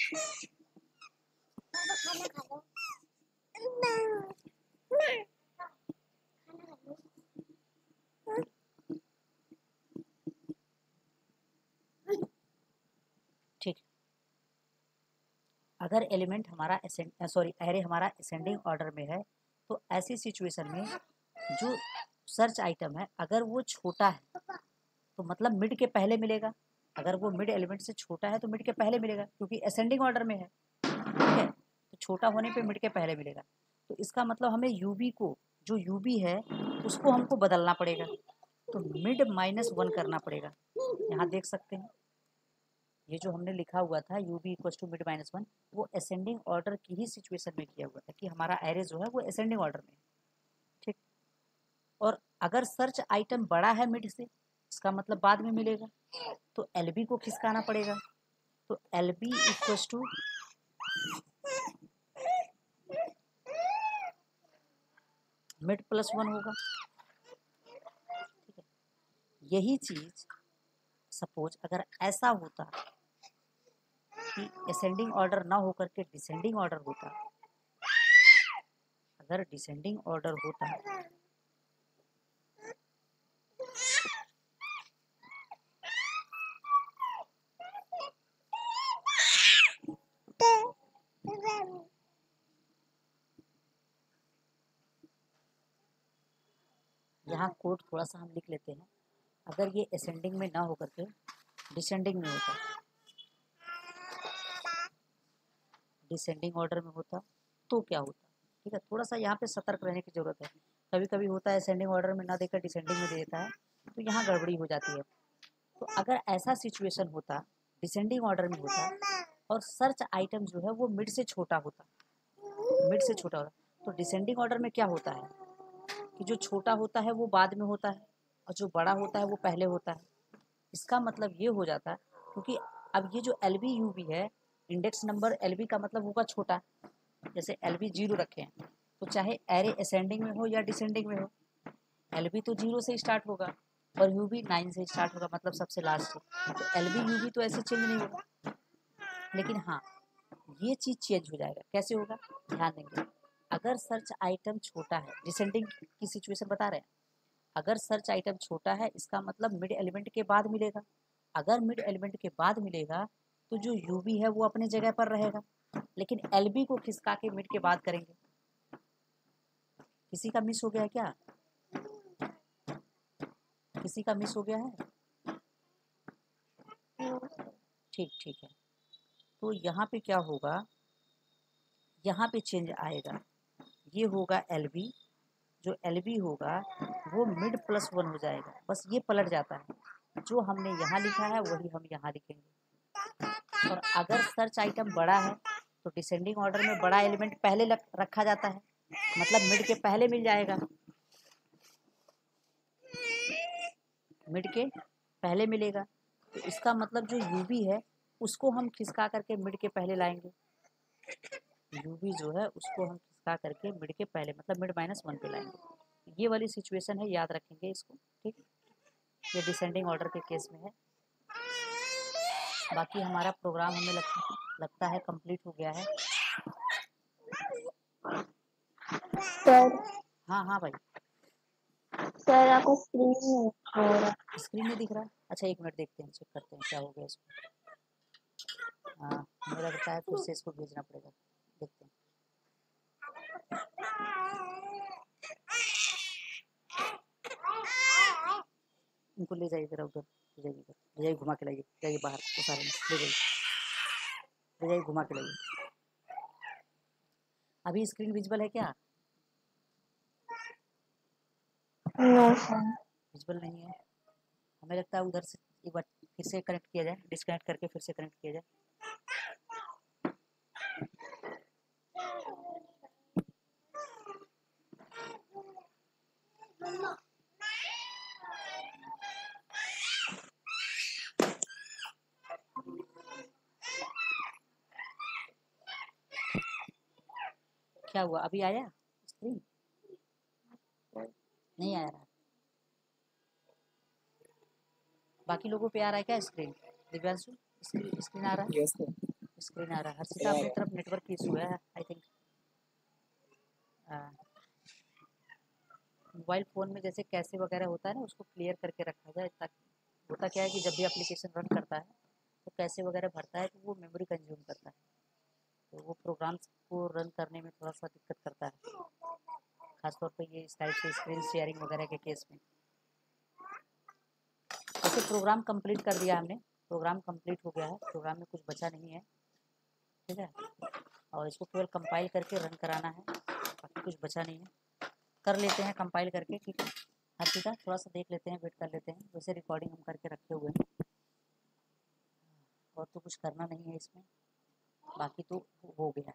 ठीक, अगर एलिमेंट हमारा एरे हमारा असेंडिंग ऑर्डर में है, तो ऐसी सिचुएशन में जो सर्च आइटम है अगर वो छोटा है तो मतलब मिड के पहले मिलेगा, अगर वो मिड एलिमेंट से छोटा है तो मिड के पहले मिलेगा, क्योंकि असेंडिंग ऑर्डर में है, ठीक है, तो छोटा होने पे मिड के पहले मिलेगा। तो इसका मतलब हमें यूबी को, जो यूबी है उसको हमको बदलना पड़ेगा, तो मिड -1 करना पड़ेगा। यहाँ देख सकते हैं ये जो हमने लिखा हुआ था यूबी इक्वल्स टू मिड -1, वो असेंडिंग ऑर्डर की ही सिचुएशन में किया हुआ था कि हमारा एरे जो है वो असेंडिंग ऑर्डर में, ठीक। और अगर सर्च आइटम बड़ा है मिड से, इसका मतलब बाद में मिलेगा, तो एलबी को खिसकाना पड़ेगा, तो एलबी इक्वल्स टू मिड +1 होगा, ठीक है। यही चीज सपोज अगर ऐसा होता कि असेंडिंग ऑर्डर ना होकर के डिसेंडिंग ऑर्डर होता, अगर डिसेंडिंग ऑर्डर होता यहाँ कोड थोड़ा सा हम लिख लेते हैं। अगर ये असेंडिंग में ना होकर के डिसेंडिंग में होता, डिसेंडिंग ऑर्डर में होता तो क्या होता, ठीक है। थोड़ा सा यहाँ पे सतर्क रहने की ज़रूरत है। कभी कभी होता है असेंडिंग ऑर्डर में ना देकर डिसेंडिंग में दे देता है, तो यहाँ गड़बड़ी हो जाती है। तो अगर ऐसा सिचुएशन होता, डिसेंडिंग ऑर्डर में होता और सर्च आइटम जो है वो मिड से छोटा होता, मिड से छोटा होता, तो डिसेंडिंग ऑर्डर में क्या होता है कि जो छोटा होता है वो बाद में होता है और जो बड़ा होता है वो पहले होता है। इसका मतलब ये हो जाता है, क्योंकि अब ये जो एल बी यू बी है, इंडेक्स नंबर एल बी का मतलब होगा छोटा। जैसे एल बी 0 रखे हैं, तो चाहे एरे असेंडिंग में हो या डिसेंडिंग में हो, एल बी तो 0 से स्टार्ट होगा और यू बी 9 से स्टार्ट होगा, मतलब सबसे लास्ट। तो एल बी यू बी तो ऐसे चेंज नहीं होगा, लेकिन हाँ ये चीज़ चेंज हो जाएगा। कैसे होगा, ध्यान देंगे। अगर सर्च आइटम छोटा है, डिसेंडिंग की सिचुएशन बता रहे हैं, अगर सर्च आइटम छोटा है इसका मतलब मिड एलिमेंट के बाद मिलेगा। अगर मिड एलिमेंट के बाद मिलेगा तो जो यू बी है वो अपने जगह पर रहेगा, लेकिन एल बी को खिसका के मिड के बाद करेंगे। किसी का मिस हो गया है क्या, किसी का मिस हो गया है? ठीक ठीक है। तो यहाँ पे क्या होगा, यहाँ पे चेंज आएगा, ये होगा एल बी, जो एल बी होगा वो मिड प्लस 1 हो जाएगा, बस ये पलट जाता है। जो हमने यहाँ लिखा है वही हम यहाँ लिखेंगे। और अगर सर्च आइटम बड़ा है तो डिसेंडिंग ऑर्डर में बड़ा एलिमेंट पहले रखा जाता है, मतलब मिड के पहले मिल जाएगा, मिड के पहले मिलेगा। तो इसका मतलब जो यू बी है उसको हम खिसका करके मिड के पहले लाएंगे, यू बी जो है उसको हम खिसका करके मिड के पहले, मतलब मिड -1 पे लाएंगे। ये वाली सिचुएशन है, याद रखेंगे इसको, ठीक। ये डिसेंडिंग ऑर्डर के केस में है। बाकी हमारा प्रोग्राम हमें लगता है कंप्लीट हो गया है। सर हाँ हाँ भाई, सर आपको स्क्रीन में हो रहा है। स्क्रीन में दिख रहा है। अच्छा एक मिनट देखते हैं, चेक करते हैं क्या हो गया इसको। हाँ मुझे लगता है फिर से इसको भेजना पड़ेगा, देखते हैं। इनको ले जाइए जरा उधर, ले जाइए घुमा के लाइए, जाइए बाहर उतारे में ले जाइए, ले जाइए घुमा के लाइए। अभी स्क्रीन विजिबल है क्या? No sir. विजिबल नहीं है, हमें लगता है उधर से एक बार फिर से कनेक्ट किया जाए, डिस्कनेक्ट करके फिर से कनेक्ट किया जाए। क्या हुआ, अभी आया स्क्रीन? नहीं आया रहा। बाकी लोगों पे आ रहा है क्या स्क्रीन? दिव्यांशु स्क्रीन आ रहा है? Yes sir. स्क्रीन आ रहा है। हर्षिता अपनी तरफ नेटवर्क इशू है आई थिंक। मोबाइल फ़ोन में जैसे कैसे वगैरह होता है ना, उसको क्लियर करके रखा जाए, ताकि होता क्या है कि जब भी एप्लीकेशन रन करता है तो कैसे वगैरह भरता है तो वो मेमोरी कंज्यूम करता है, तो वो प्रोग्राम्स को रन करने में थोड़ा सा दिक्कत करता है, खासतौर पर ये इस टाइप से स्क्रीन शेयरिंग वगैरह के केस में। वैसे प्रोग्राम कंप्लीट कर दिया हमने, प्रोग्राम कंप्लीट हो गया है, प्रोग्राम में कुछ बचा नहीं है, ठीक है। और इसको केवल कंपाइल करके रन कराना है, बाकी कुछ बचा नहीं है। कर लेते हैं कंपाइल करके, ठीक है। हर्षिता थोड़ा सा देख लेते हैं, वेट कर लेते हैं, वैसे रिकॉर्डिंग हम करके रखे हुए हैं और तो कुछ करना नहीं है इसमें, बाकी तो हो गया है।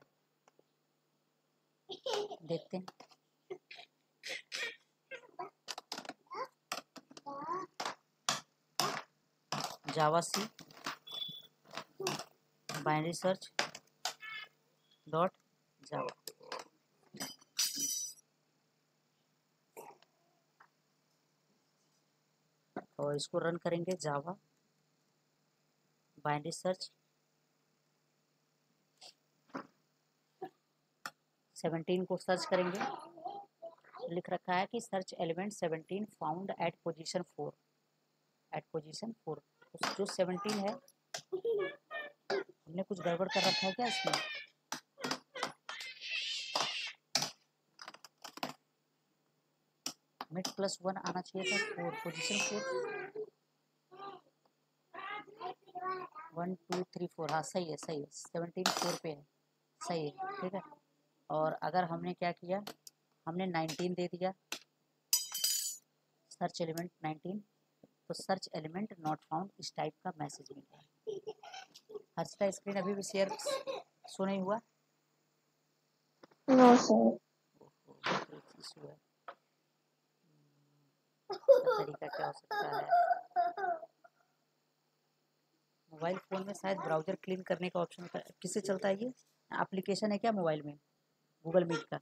देखते हैं। जावा सी बाइनरी सर्च डॉट जावा, और इसको रन करेंगे। जावा बाइनरी सर्च 17 को सर्च करेंगे, लिख रखा है कि search element 17 found at position 4, at position 4। तो जो 17 है, हमने कुछ गड़बड़ कर रखा है क्या इसमें? मिड प्लस 1 आना चाहिए था, 4 पोजीशन 4, 1 2 3 4, हाँ सही है, सही है, 17 4 पे है, सही है, ठीक है। और अगर हमने क्या किया, हमने 19 दे दिया, सर्च एलिमेंट 19, तो सर्च एलिमेंट नॉट फाउंड इस टाइप का मैसेज मिल गया। हर्षिता स्क्रीन अभी भी शेयर शो नहीं हुआ? No sir. इशू है, तरीका क्या हो सकता है? मोबाइल फ़ोन में शायद ब्राउज़र क्लीन करने का ऑप्शन होता है, किससे चलता है ये? एप्लीकेशन है क्या मोबाइल में, गूगल मीट का?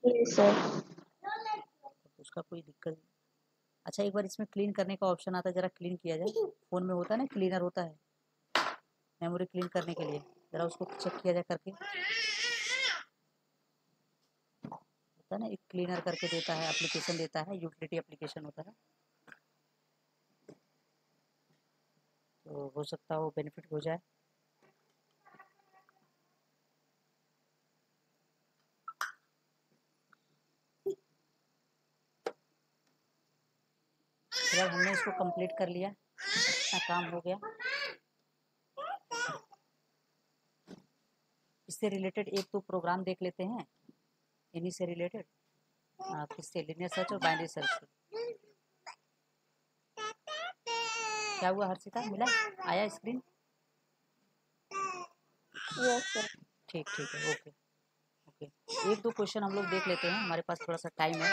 Yes sir. उसका कोई दिक्कत? अच्छा, एक बार इसमें क्लीन करने का ऑप्शन आता है, ज़रा क्लीन किया जाए। फ़ोन में होता है ना, क्लीनर होता है मेमोरी क्लीन करने के लिए, ज़रा उसको चेक किया जाए करके। होता है ना, एक क्लीनर करके देता है, एप्लीकेशन देता है, यूटिलिटी एप्लीकेशन होता है, तो हो सकता है वो बेनिफिट हो जाए। जब हमने इसको कंप्लीट कर लिया, अपना काम हो गया। इससे रिलेटेड एक तो प्रोग्राम देख लेते हैं, इन्हीं से रिलेटेड, किससे, लीनियर सर्च और बाइनरी सर्च से। क्या हुआ हर्षिता, मिला, आया स्क्रीन? Yes sir. ठीक ठीक है, ओके ओके। एक दो क्वेश्चन हम लोग देख लेते हैं, हमारे पास थोड़ा सा टाइम है।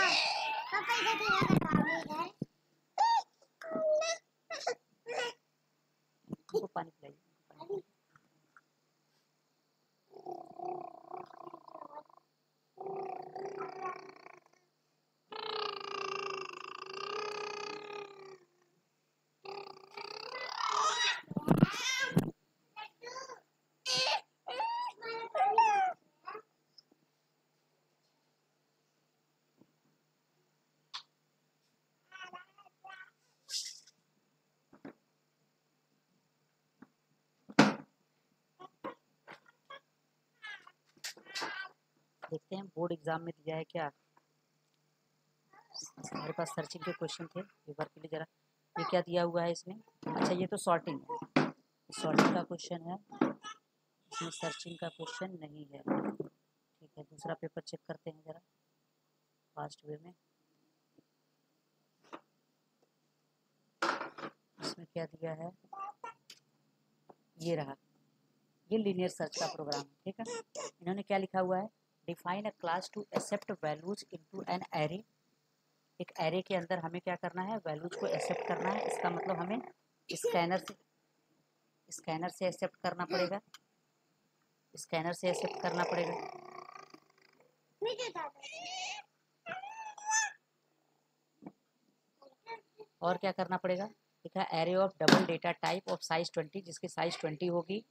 उनको पानी पिलाइए। देखते हैं बोर्ड एग्जाम में दिया है क्या। हमारे पास सर्चिंग के क्वेश्चन थे, एक बार के लिए जरा, ये क्या दिया हुआ है इसमें? अच्छा, ये तो सॉर्टिंग है, सॉर्टिंग का क्वेश्चन है, इसमें सर्चिंग का क्वेश्चन नहीं है। ठीक है, दूसरा पेपर चेक करते हैं जरा फास्ट वे में। इसमें क्या दिया है, ये रहा, ये लीनियर सर्च का प्रोग्राम है, ठीक है। इन्होंने क्या लिखा हुआ है, define a class to accept values into an array. एक एरे के अंदर हमें क्या करना है, वैल्यूज को एक्सेप्ट करना है। इसका मतलब हमें स्कैनर से एक्सेप्ट करना पड़ेगा, स्कैनर से एक्सेप्ट करना पड़ेगा। और क्या करना पड़ेगा, लिखा array of double data type of size 20, जिसकी साइज 20 होगी।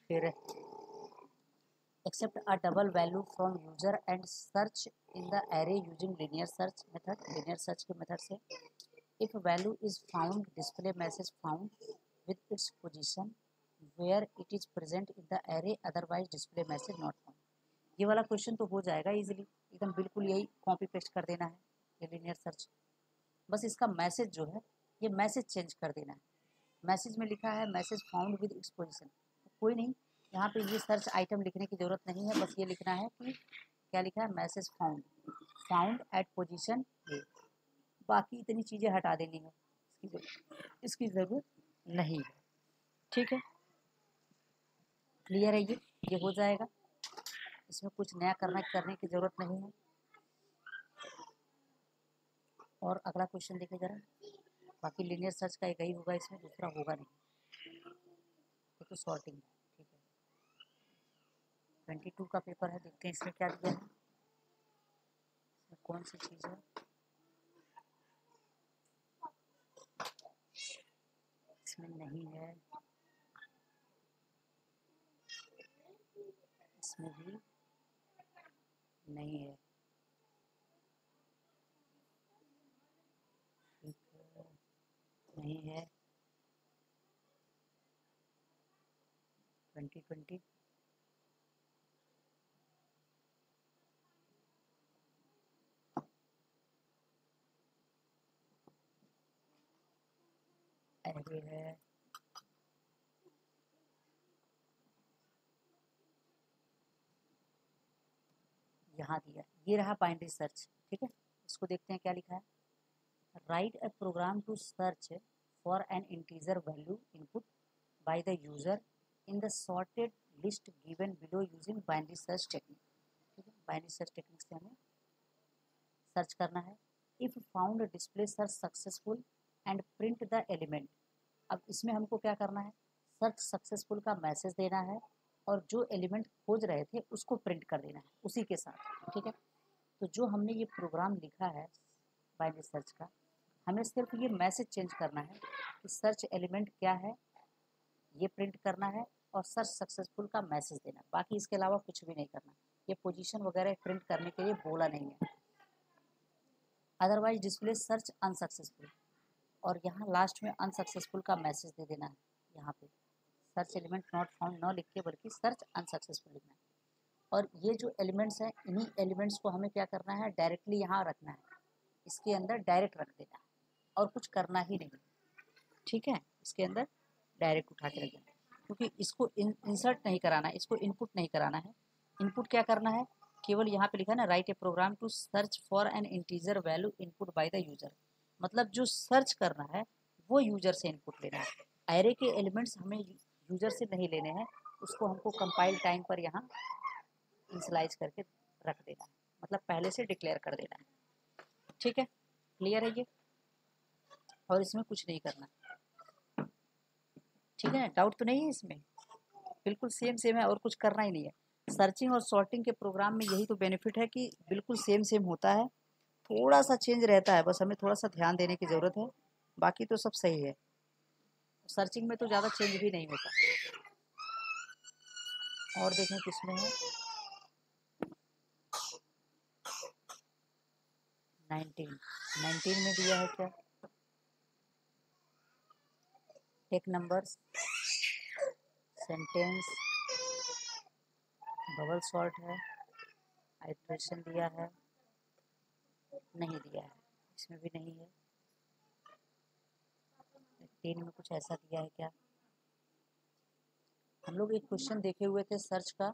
फिर accept a double value from user and search in the array using linear search method, linear search के मेथड से। if value is found, display message found with its position where it is present in the array, otherwise display message not found। ये वाला question तो हो जाएगा easily, एकदम बिल्कुल यही कॉपी पेस्ट कर देना है, ये लिनियर सर्च। बस इसका मैसेज जो है, ये मैसेज चेंज कर देना है। मैसेज में लिखा है message found with its position, कोई नहीं, यहाँ पे ये सर्च आइटम लिखने की ज़रूरत नहीं है, बस ये लिखना है कि क्या लिखा है, message found, found at position A. बाकी इतनी चीज़ें हटा देनी है, इसकी ज़रूरत नहीं है, ठीक है। क्लियर है ये हो जाएगा, इसमें कुछ नया करने की ज़रूरत नहीं है। और अगला क्वेश्चन देखें ज़रा, बाकी लीनियर सर्च का एक ही होगा इसमें, दूसरा होगा नहीं, ये तो सॉर्टिंग है, ठीक है। 22 का पेपर है, देखते हैं इसमें क्या दिया है, इसमें कौन सी चीज़ है। इसमें नहीं है, इसमें भी नहीं है, नहीं है। 2020 ये है यहाँ दिया, ये रहा बाइनरी सर्च। ठीक है, इसको देखते हैं क्या लिखा है। Write a program to search for an integer value input by the user in the sorted list given below using binary search technique. ठीक है, बाइनरी सर्च टेक्निक से हमें सर्च करना है। If found display search successful and print the element. अब इसमें हमको क्या करना है, सर्च सक्सेसफुल का मैसेज देना है और जो एलिमेंट खोज रहे थे उसको प्रिंट कर देना है उसी के साथ। ठीक है, तो जो हमने ये प्रोग्राम लिखा है बाइनरी सर्च का, हमें सिर्फ ये मैसेज चेंज करना है कि सर्च एलिमेंट क्या है, ये प्रिंट करना है और सर्च सक्सेसफुल का मैसेज देना, बाकी इसके अलावा कुछ भी नहीं करना। ये पोजीशन वगैरह प्रिंट करने के लिए बोला नहीं है। अदरवाइज डिस्प्ले सर्च अनसक्सेसफुल, और यहाँ लास्ट में अनसक्सेसफुल का मैसेज दे देना है। यहाँ पे सर्च एलिमेंट नॉट फाउंड न लिख के बल्कि सर्च अनसक्सेसफुल लिखना है। और ये जो एलिमेंट्स हैं, इन्हीं एलिमेंट्स को हमें क्या करना है, डायरेक्टली यहाँ रखना है, इसके अंदर डायरेक्ट रख देना है और कुछ करना ही नहीं। ठीक है, इसके अंदर डायरेक्ट उठा के रख देना, क्योंकि इसको इंसर्ट नहीं कराना है, इसको इनपुट नहीं कराना है। इनपुट क्या करना है, केवल यहाँ पे लिखा है ना, write a program to search for an integer value input by the user. मतलब जो सर्च करना है वो यूजर से इनपुट लेना है। एरे के एलिमेंट्स हमें यूजर से नहीं लेने हैं, उसको हमको कंपाइल टाइम पर यहाँ इनिशियलाइज करके रख देना है, मतलब पहले से डिक्लेयर कर देना है। ठीक है, क्लियर है ये, और इसमें कुछ नहीं करना। ठीक है, डाउट तो नहीं है इसमें, बिल्कुल सेम सेम है और कुछ करना ही नहीं है। सर्चिंग और सॉर्टिंग के प्रोग्राम में यही तो बेनिफिट है कि बिल्कुल सेम सेम होता है, थोड़ा सा चेंज रहता है, बस हमें थोड़ा सा ध्यान देने की ज़रूरत है, बाकी तो सब सही है। सर्चिंग में तो ज़्यादा चेंज भी नहीं होता। और देखें किसमें है, 19 में दिया है क्या, take numbers, sentence, bubble sort है, आइट्रेशन दिया है, नहीं दिया है, इसमें भी नहीं है। 3 में कुछ ऐसा दिया है क्या, हम लोग एक क्वेश्चन देखे हुए थे सर्च का,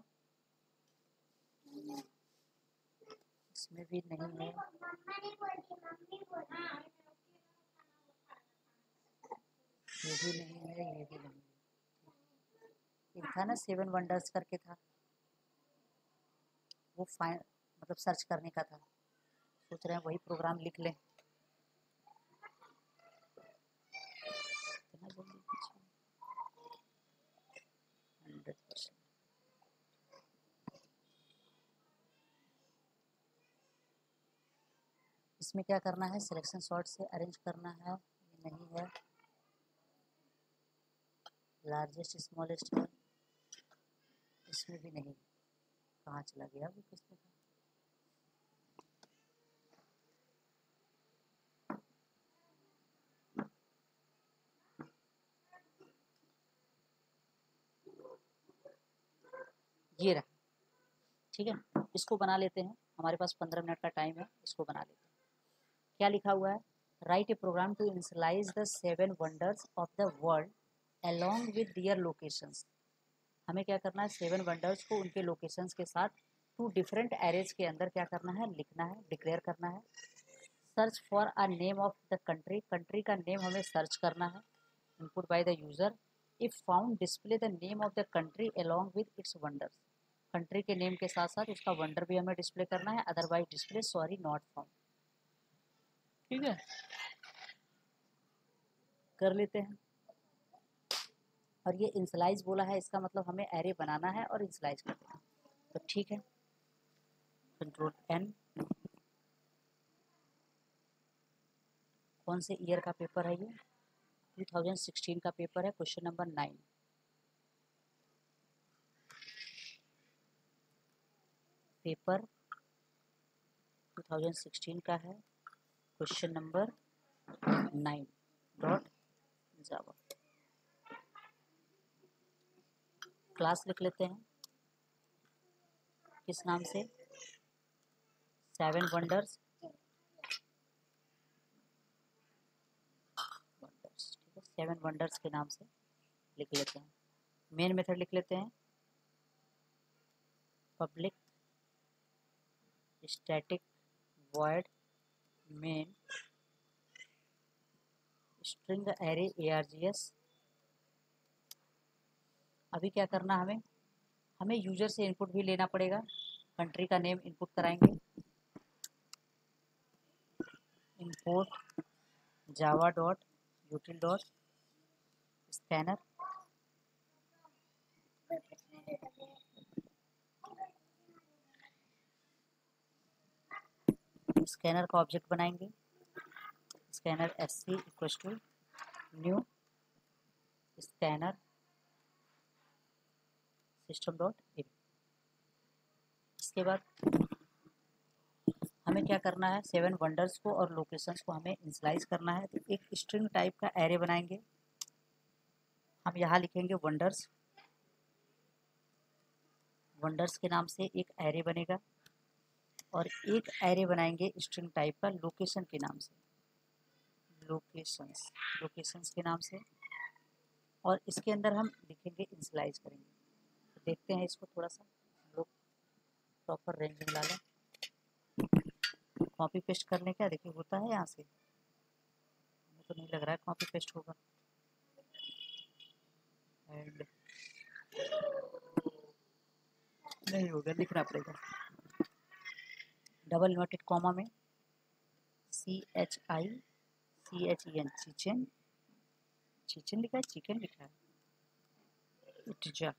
इसमें भी नहीं है। ये भी नहीं है, ये भी नहीं है। एक था ना 7 वंडर्स करके था, वो फाइन मतलब सर्च करने का था, सोच रहे हैं वही प्रोग्राम लिख लें। इतना जल्दी पीछे 100%। इसमें क्या करना है, सिलेक्शन सॉर्ट से अरेंज करना है, ये नहीं है। लार्जेस्ट स्मॉलेस्ट है, इसमें भी नहीं। कहाँ चला गया वो, किसने था, ये रहा। ठीक है, इसको बना लेते हैं, हमारे पास 15 मिनट का टाइम है, इसको बना लेते हैं। क्या लिखा हुआ है, write a program to initialize the 7 wonders of the world along with their locations. हमें क्या करना है, 7 वंडर्स को उनके लोकेशंस के साथ 2 डिफरेंट एरेज के अंदर क्या करना है, लिखना है, डिक्लेयर करना है। Search for a name of the country, country का नेम हमें सर्च करना है, input by the user. If found display the name of the country along with its wonders, country के नेम के साथ साथ उसका वंडर भी हमें डिस्प्ले करना है, otherwise display sorry not found. ठीक है, कर लेते हैं। और ये इनिशियलाइज बोला है, इसका मतलब हमें एरे बनाना है और इनिशियलाइज कर देना। तो ठीक है, कंट्रोल एन। कौन से ईयर का पेपर है ये, 2016 का पेपर है, क्वेश्चन नंबर 9। पेपर 2016 का है, क्वेश्चन नंबर 9 डॉट जावा। क्लास लिख लेते हैं, किस नाम से, 7 वंडर्स। ठीक है, 7 वंडर्स के नाम से लिख लेते हैं। मेन मेथड लिख लेते हैं, public static void main string array args। अभी क्या करना हमें यूजर से इनपुट भी लेना पड़ेगा। कंट्री का नेम इनपुट कराएंगे, import Java dot util dot scanner. Scanner का ऑब्जेक्ट बनाएंगे, scanner sc equal to new scanner system dot in. इसके बाद हमें क्या करना है, 7 वंडर्स को और लोकेशंस को हमें इनिशियलाइज करना है। तो एक स्ट्रिंग टाइप का एरे बनाएंगे। हम यहाँ लिखेंगे वंडर्स, वंडर्स के नाम से एक एरे बनेगा, और एक एरे बनाएंगे स्ट्रिंग टाइप का लोकेशन के नाम से, लोकेशंस के नाम से, और इसके अंदर हम लिखेंगे इनिशियलाइज करेंगे। तो देखते हैं इसको थोड़ा सा लोग प्रॉपर रेंजिंग ला लें। कॉपी पेस्ट करने का देखिए होता है यहाँ से, मुझे तो नहीं लग रहा है कॉपी पेस्ट होगा। एंड नहीं होगा, लिखना पड़ेगा डबल इन्वर्टेड कॉमा में CHICHEN, चिचन, चिचन लिखा है, चिकन लिखा है, Itza,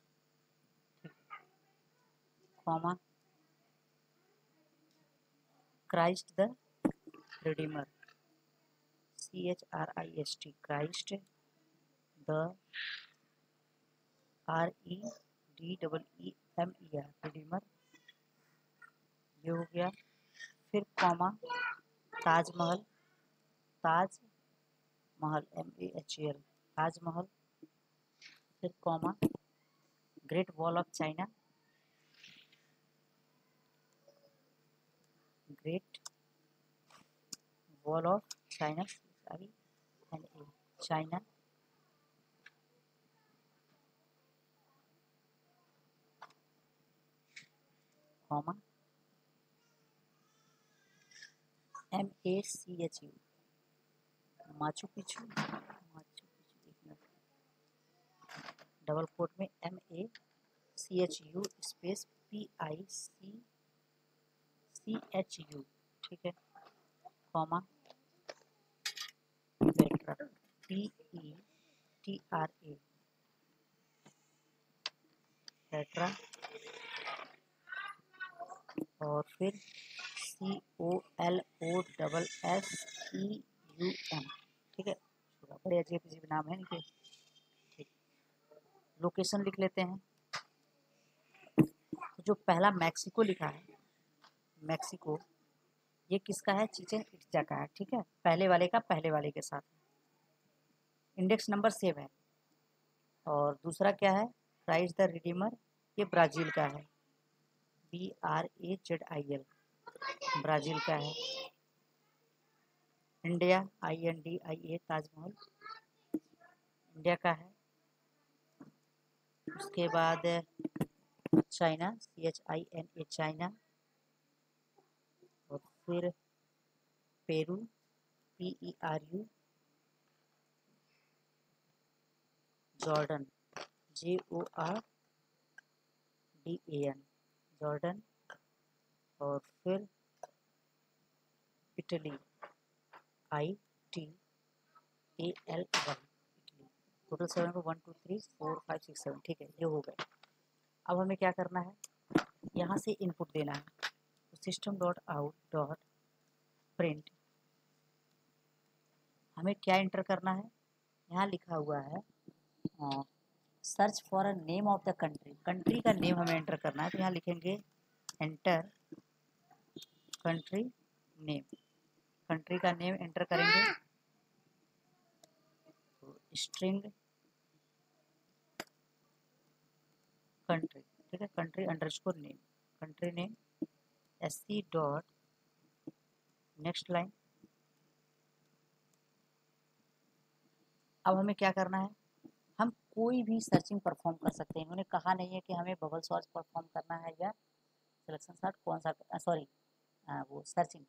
comma Christ the Redeemer, CHRIST, Christ the REDEEMER, Redeemer. ये हो गया। फिर कॉमा ताजमहल, ताजमहल MAHL, ताजमहल। फिर comma great wall of China, great wall of China, China. Comma MACHU, Machu Picchu, double quote में MACHU स्पेस PICCHU, ठीक है, comma Petra, PETRA, Petra, और फिर COLOSSEUM, ठीक है। बड़े अजीब अजीब नाम है इनके। लोकेशन लिख लेते हैं। जो पहला मैक्सिको लिखा है, मैक्सिको, ये किसका है, चिचेन इट्जा का है, ठीक है, पहले वाले का पहले वाले के साथ। इंडेक्स नंबर सेव है। और दूसरा क्या है, प्राइस द रिडीमर, ये ब्राज़ील का है, BRAZIL, ब्राज़ील का है। इंडिया INDIA, ताजमहल, इंडिया का है। उसके बाद चाइना, CHINA, चाइना। और फिर Peru, PERU, Jordan, JORDAN, Jordan. और फिर इटली, ITALY, इटली। टोटल 7 को 1 2 3 4 5 6 7, ठीक है, ये हो गए। अब हमें क्या करना है, यहाँ से इनपुट देना है। तो system dot out dot print, हमें क्या इंटर करना है, यहाँ लिखा हुआ है search for a name of the country, country का नेम हमें एंटर करना है। तो यहाँ लिखेंगे एंटर कंट्री नेम, कंट्री का नेम एंटर करेंगे। तो स्ट्रिंग कंट्री, ठीक है, country underscore name, country name SC dot, next line. अब हमें क्या करना है, हम कोई भी सर्चिंग परफॉर्म कर सकते हैं। इन्होंने कहा नहीं है कि हमें बबल सॉर्ट परफॉर्म करना है या सिलेक्शन सॉर्ट, कौन सा, सॉरी वो सर्चिंग।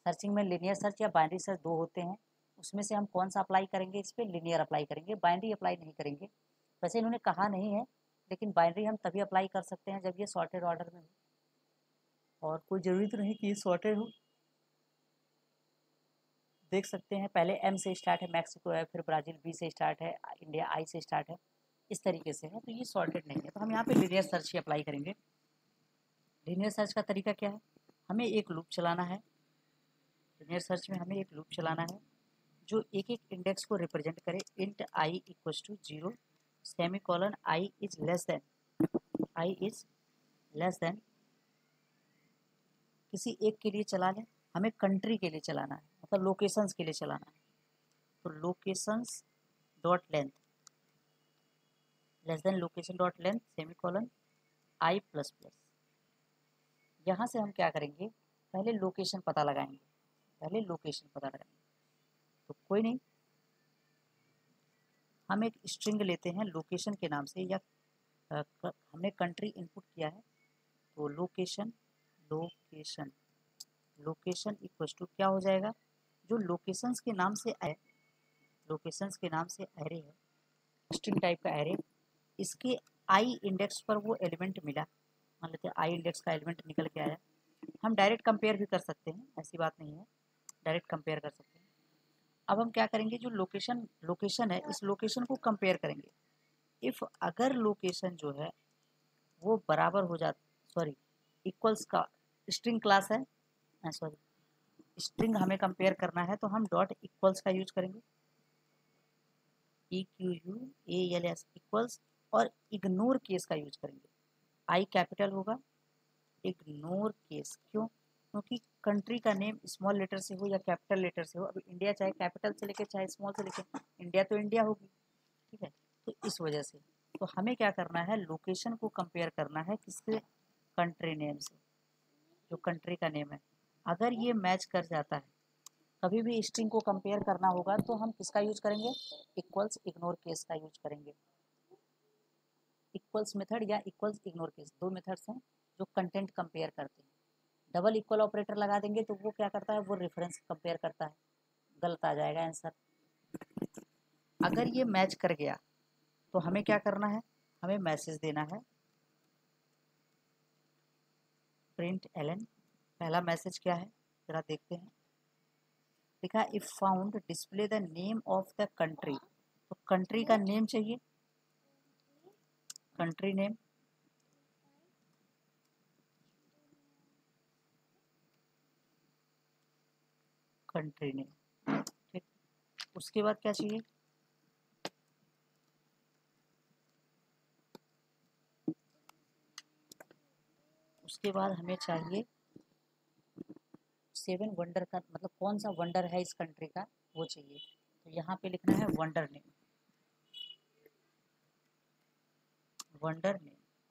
सर्चिंग में लीनियर सर्च या बाइनरी सर्च दो होते हैं, उसमें से हम कौन सा अप्लाई करेंगे, इस पर लीनियर अप्लाई करेंगे, बाइनरी अप्लाई नहीं करेंगे। वैसे इन्होंने कहा नहीं है, लेकिन बाइनरी हम तभी अप्लाई कर सकते हैं जब ये सॉर्टेड ऑर्डर में हो, और कोई ज़रूरी तो नहीं कि ये सॉर्टेड हो। देख सकते हैं पहले एम से स्टार्ट है, मैक्सिको है, फिर ब्राज़ील बी से स्टार्ट है, इंडिया आई से स्टार्ट है, इस तरीके से है, तो ये सॉर्टेड नहीं है। तो हम यहाँ पे लीनियर सर्च ही अप्लाई करेंगे। लीनियर सर्च का तरीका क्या है, हमें एक लूप चलाना है। लीनियर सर्च में हमें एक लूप चलाना है जो एक एक इंडेक्स को रिप्रेजेंट करे। Int i equals to 0 semicolon i is less than किसी एक के लिए चला लें। हमें कंट्री के लिए चलाना है, मतलब लोकेशंस के लिए चलाना है। तो locations dot length less than location dot length semicolon i plus plus. यहाँ से हम क्या करेंगे, पहले लोकेशन पता लगाएंगे। तो कोई नहीं, हम एक स्ट्रिंग लेते हैं लोकेशन के नाम से, या हमने कंट्री इनपुट किया है, तो लोकेशन इक्वल्स टू क्या हो जाएगा, जो लोकेशंस के नाम से एरे है, स्ट्रिंग टाइप का एरे, इसके आई इंडेक्स पर वो एलिमेंट मिला, मान लेते हैं आई इंडेक्स का एलिमेंट निकल के आया। हम डायरेक्ट कंपेयर भी कर सकते हैं, ऐसी बात नहीं है, डायरेक्ट कंपेयर कर सकते हैं। अब हम क्या करेंगे, जो लोकेशन है, इस लोकेशन को कंपेयर करेंगे। इफ़ अगर लोकेशन जो है वो बराबर हो जाता, सॉरी इक्वल्स का स्ट्रिंग क्लास है, सॉरी स्ट्रिंग हमें कंपेयर करना है, तो हम डॉट इक्वल्स का यूज करेंगे, EQUALS इक्वल्स, और इग्नोर केस का यूज करेंगे। आई कैपिटल होगा, इग्नोर केस क्यों, क्योंकि कंट्री का नेम स्मॉल लेटर से हो या कैपिटल लेटर से हो, अब इंडिया चाहे कैपिटल से लेके चाहे स्मॉल से लेके, इंडिया तो इंडिया होगी, ठीक है, तो इस वजह से। तो हमें क्या करना है, लोकेशन को कंपेयर करना है किससे, कंट्री नेम से, जो कंट्री का नेम है। अगर ये मैच कर जाता है, कभी भी स्ट्रिंग को कंपेयर करना होगा तो हम किसका यूज करेंगे, इक्वल्स इग्नोर केस का यूज करेंगे। इक्वल्स मेथड या इक्वल्स इग्नोर केस, दो मेथड्स हैं जो कंटेंट कंपेयर करते हैं। डबल इक्वल ऑपरेटर लगा देंगे तो वो क्या करता है, वो रेफरेंस कंपेयर करता है, गलत आ जाएगा आंसर। अगर ये मैच कर गया तो हमें क्या करना है, हमें मैसेज देना है प्रिंट एलन। पहला मैसेज क्या है जरा देखते हैं, लिखा if found display the name of the country, तो कंट्री का नेम चाहिए, कंट्री नेम, ठीक। उसके बाद क्या चाहिए, उसके बाद हमें चाहिए 7 वंडर का, मतलब कौन सा वंडर है इस कंट्री का, वो चाहिए। तो यहाँ पे लिखना है वंडर नेम,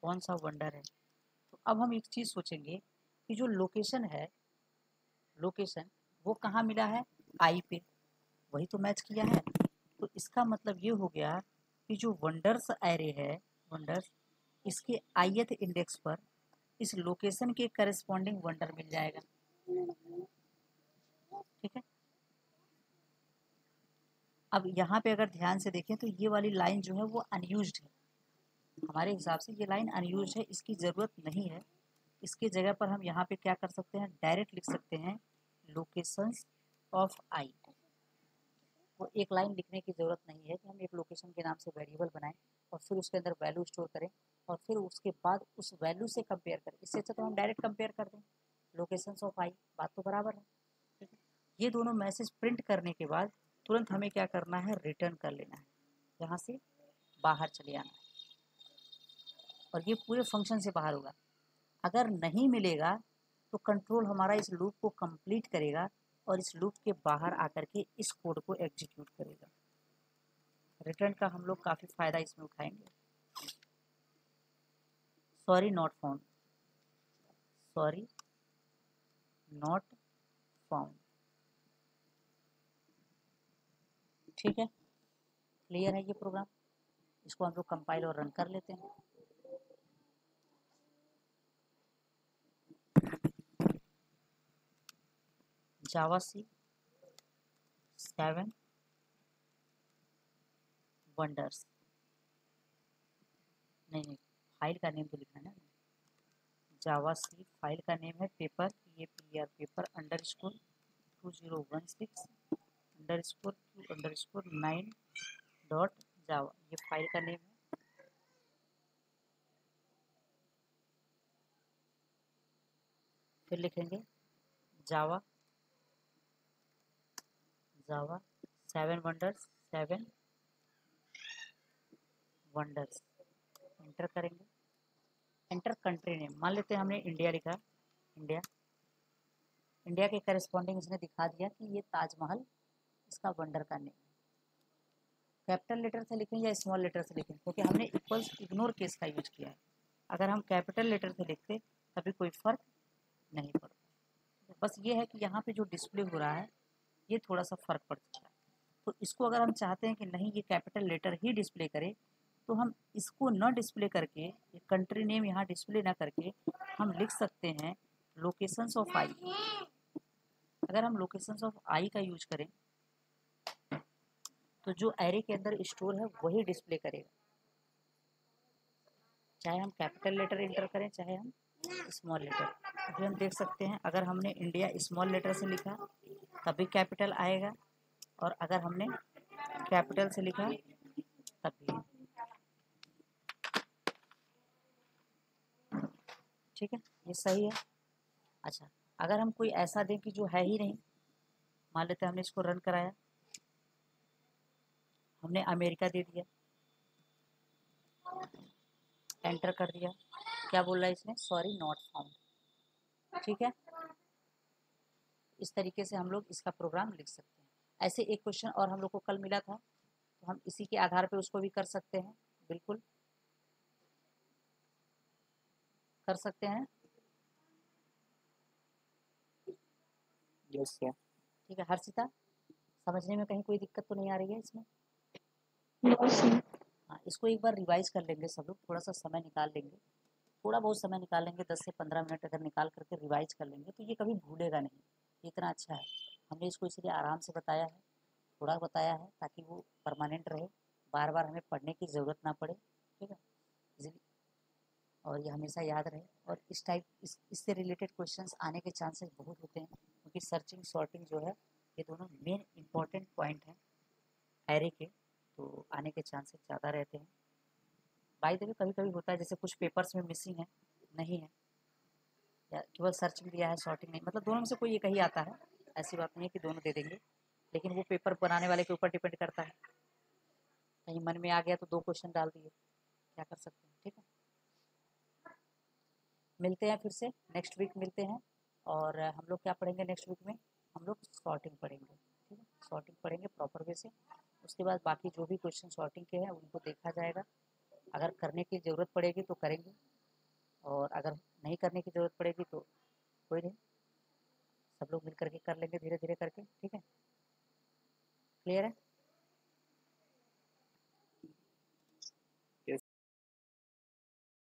कौन सा वंडर है। तो अब हम एक चीज़ सोचेंगे कि जो लोकेशन है, वो कहाँ मिला है, आई पे, वही तो मैच किया है। तो इसका मतलब ये हो गया कि जो वंडर्स एरे है, वंडर्स, इसके आईएथ इंडेक्स पर इस लोकेशन के करस्पॉन्डिंग वंडर मिल जाएगा, ठीक है। अब यहाँ पे अगर ध्यान से देखें तो ये वाली लाइन जो है वो अनयूज्ड है, हमारे हिसाब से ये लाइन अनयूज्ड है, इसकी ज़रूरत नहीं है। इसके जगह पर हम यहाँ पे क्या कर सकते हैं, डायरेक्ट लिख सकते हैं लोकेशंस ऑफ आई। वो एक लाइन लिखने की ज़रूरत नहीं है कि हम एक लोकेशन के नाम से वेरिएबल बनाएं और फिर उसके अंदर वैल्यू स्टोर करें और फिर उसके बाद उस वैल्यू से कंपेयर करें। इससे अच्छा तो हम डायरेक्ट कंपेयर कर दें लोकेशंस ऑफ आई, बात तो बराबर है, ठीक है। ये दोनों मैसेज प्रिंट करने के बाद तुरंत हमें क्या करना है, रिटर्न कर लेना है, यहाँ से बाहर चले आना है, और ये पूरे फंक्शन से बाहर होगा। अगर नहीं मिलेगा तो कंट्रोल हमारा इस लूप को कंप्लीट करेगा और इस लूप के बाहर आकर के इस कोड को एग्जीक्यूट करेगा। रिटर्न का हम लोग काफ़ी फ़ायदा इसमें उठाएंगे। सॉरी नॉट फाउंड, ठीक है। क्लियर है ये प्रोग्राम? इसको हम लोग कंपाइल और रन कर लेते हैं। जावा सी 7 वंडर्स, नहीं फाइल का नेम तो लिखा है ना, जावा सी फाइल का नेम है पेपर, PAPER पेपर _2016 _2 9 ये फाइल का नेम है। फिर लिखेंगे जावा 7 वंडर्स, एंटर करेंगे। एंटर कंट्री नेम, मान लेते हैं हमने इंडिया लिखा, इंडिया के करस्पॉन्डिंग इसने दिखा दिया कि ये ताजमहल इसका वंडर का नेम। कैपिटल लेटर से लिखें या स्मॉल लेटर से लिखें, क्योंकि हमने इक्वल्स इग्नोर केस का यूज किया है। अगर हम कैपिटल लेटर से लिखते तभी कोई फर्क नहीं पड़ता। बस ये है कि यहाँ पे जो डिस्प्ले हो रहा है ये थोड़ा सा फर्क पड़ सकता है। तो इसको अगर हम चाहते हैं कि नहीं ये कैपिटल लेटर ही डिस्प्ले करे, तो हम इसको न डिस्प्ले करके, ये कंट्री नेम यहाँ डिस्प्ले ना करके हम लिख सकते हैं लोकेशंस ऑफ आई। अगर हम लोकेशंस ऑफ आई का यूज करें तो जो एरे के अंदर स्टोर है वही डिस्प्ले करेगा, चाहे हम कैपिटल लेटर एंटर करें चाहे हम स्मॉल लेटर। अभी हम देख सकते हैं अगर हमने इंडिया स्मॉल लेटर से लिखा तभी कैपिटल आएगा, और अगर हमने कैपिटल से लिखा तभी। ठीक है, ये सही है। अच्छा, अगर हम कोई ऐसा दें कि जो है ही नहीं, मान लेते हैं हमने इसको रन कराया, हमने अमेरिका दे दिया, एंटर कर दिया, क्या बोल रहा है इसने, सॉरी नॉट फाउंड। ठीक है, इस तरीके से हम लोग इसका प्रोग्राम लिख सकते हैं। ऐसे एक क्वेश्चन और हम लोग को कल मिला था, तो हम इसी के आधार पे उसको भी कर सकते हैं, बिल्कुल कर सकते हैं। Yes sir. ठीक है हर्षिता, समझने में कहीं कोई दिक्कत तो नहीं आ रही है इसमें? No sir. हाँ, इसको एक बार रिवाइज कर लेंगे सब लोग, थोड़ा सा समय निकाल लेंगे, थोड़ा बहुत समय निकाल लेंगे, 10 से 15 मिनट अगर निकाल करके रिवाइज कर लेंगे तो ये कभी भूलेगा नहीं। ये इतना अच्छा है, हमने इसको इसलिए आराम से बताया है, थोड़ा बताया है ताकि वो परमानेंट रहे, बार बार हमें पढ़ने की ज़रूरत ना पड़े। ठीक है, इजीली, और ये हमेशा याद रहे। और इस टाइप इससे रिलेटेड क्वेश्चंस आने के चांसेस बहुत होते हैं, क्योंकि सर्चिंग सॉर्टिंग जो है ये दोनों मेन इंपॉर्टेंट पॉइंट हैं एरे के, तो आने के चांसेस ज़्यादा रहते हैं। बाय द वे कभी कभी होता है जैसे कुछ पेपर्स में मिसिंग है, नहीं है, या केवल सर्चिंग दिया है सॉर्टिंग नहीं, मतलब दोनों में से कोई एक ही आता है, ऐसी बात नहीं है कि दोनों दे देंगे, लेकिन वो पेपर बनाने वाले के ऊपर डिपेंड करता है। कहीं मन में आ गया तो 2 क्वेश्चन डाल दिए, क्या कर सकते हैं। ठीक है, मिलते हैं फिर से नेक्स्ट वीक मिलते हैं, और हम लोग क्या पढ़ेंगे नेक्स्ट वीक में, हम लोग सॉर्टिंग पढ़ेंगे। ठीक है, सॉर्टिंग पढ़ेंगे प्रॉपर वे से, उसके बाद बाकी जो भी क्वेश्चन सॉर्टिंग के हैं उनको देखा जाएगा, अगर करने की ज़रूरत पड़ेगी तो करेंगे, और अगर नहीं करने की ज़रूरत पड़ेगी तो कोई नहीं, सब लोग मिल करके कर लेंगे धीरे धीरे करके। ठीक है, क्लियर है?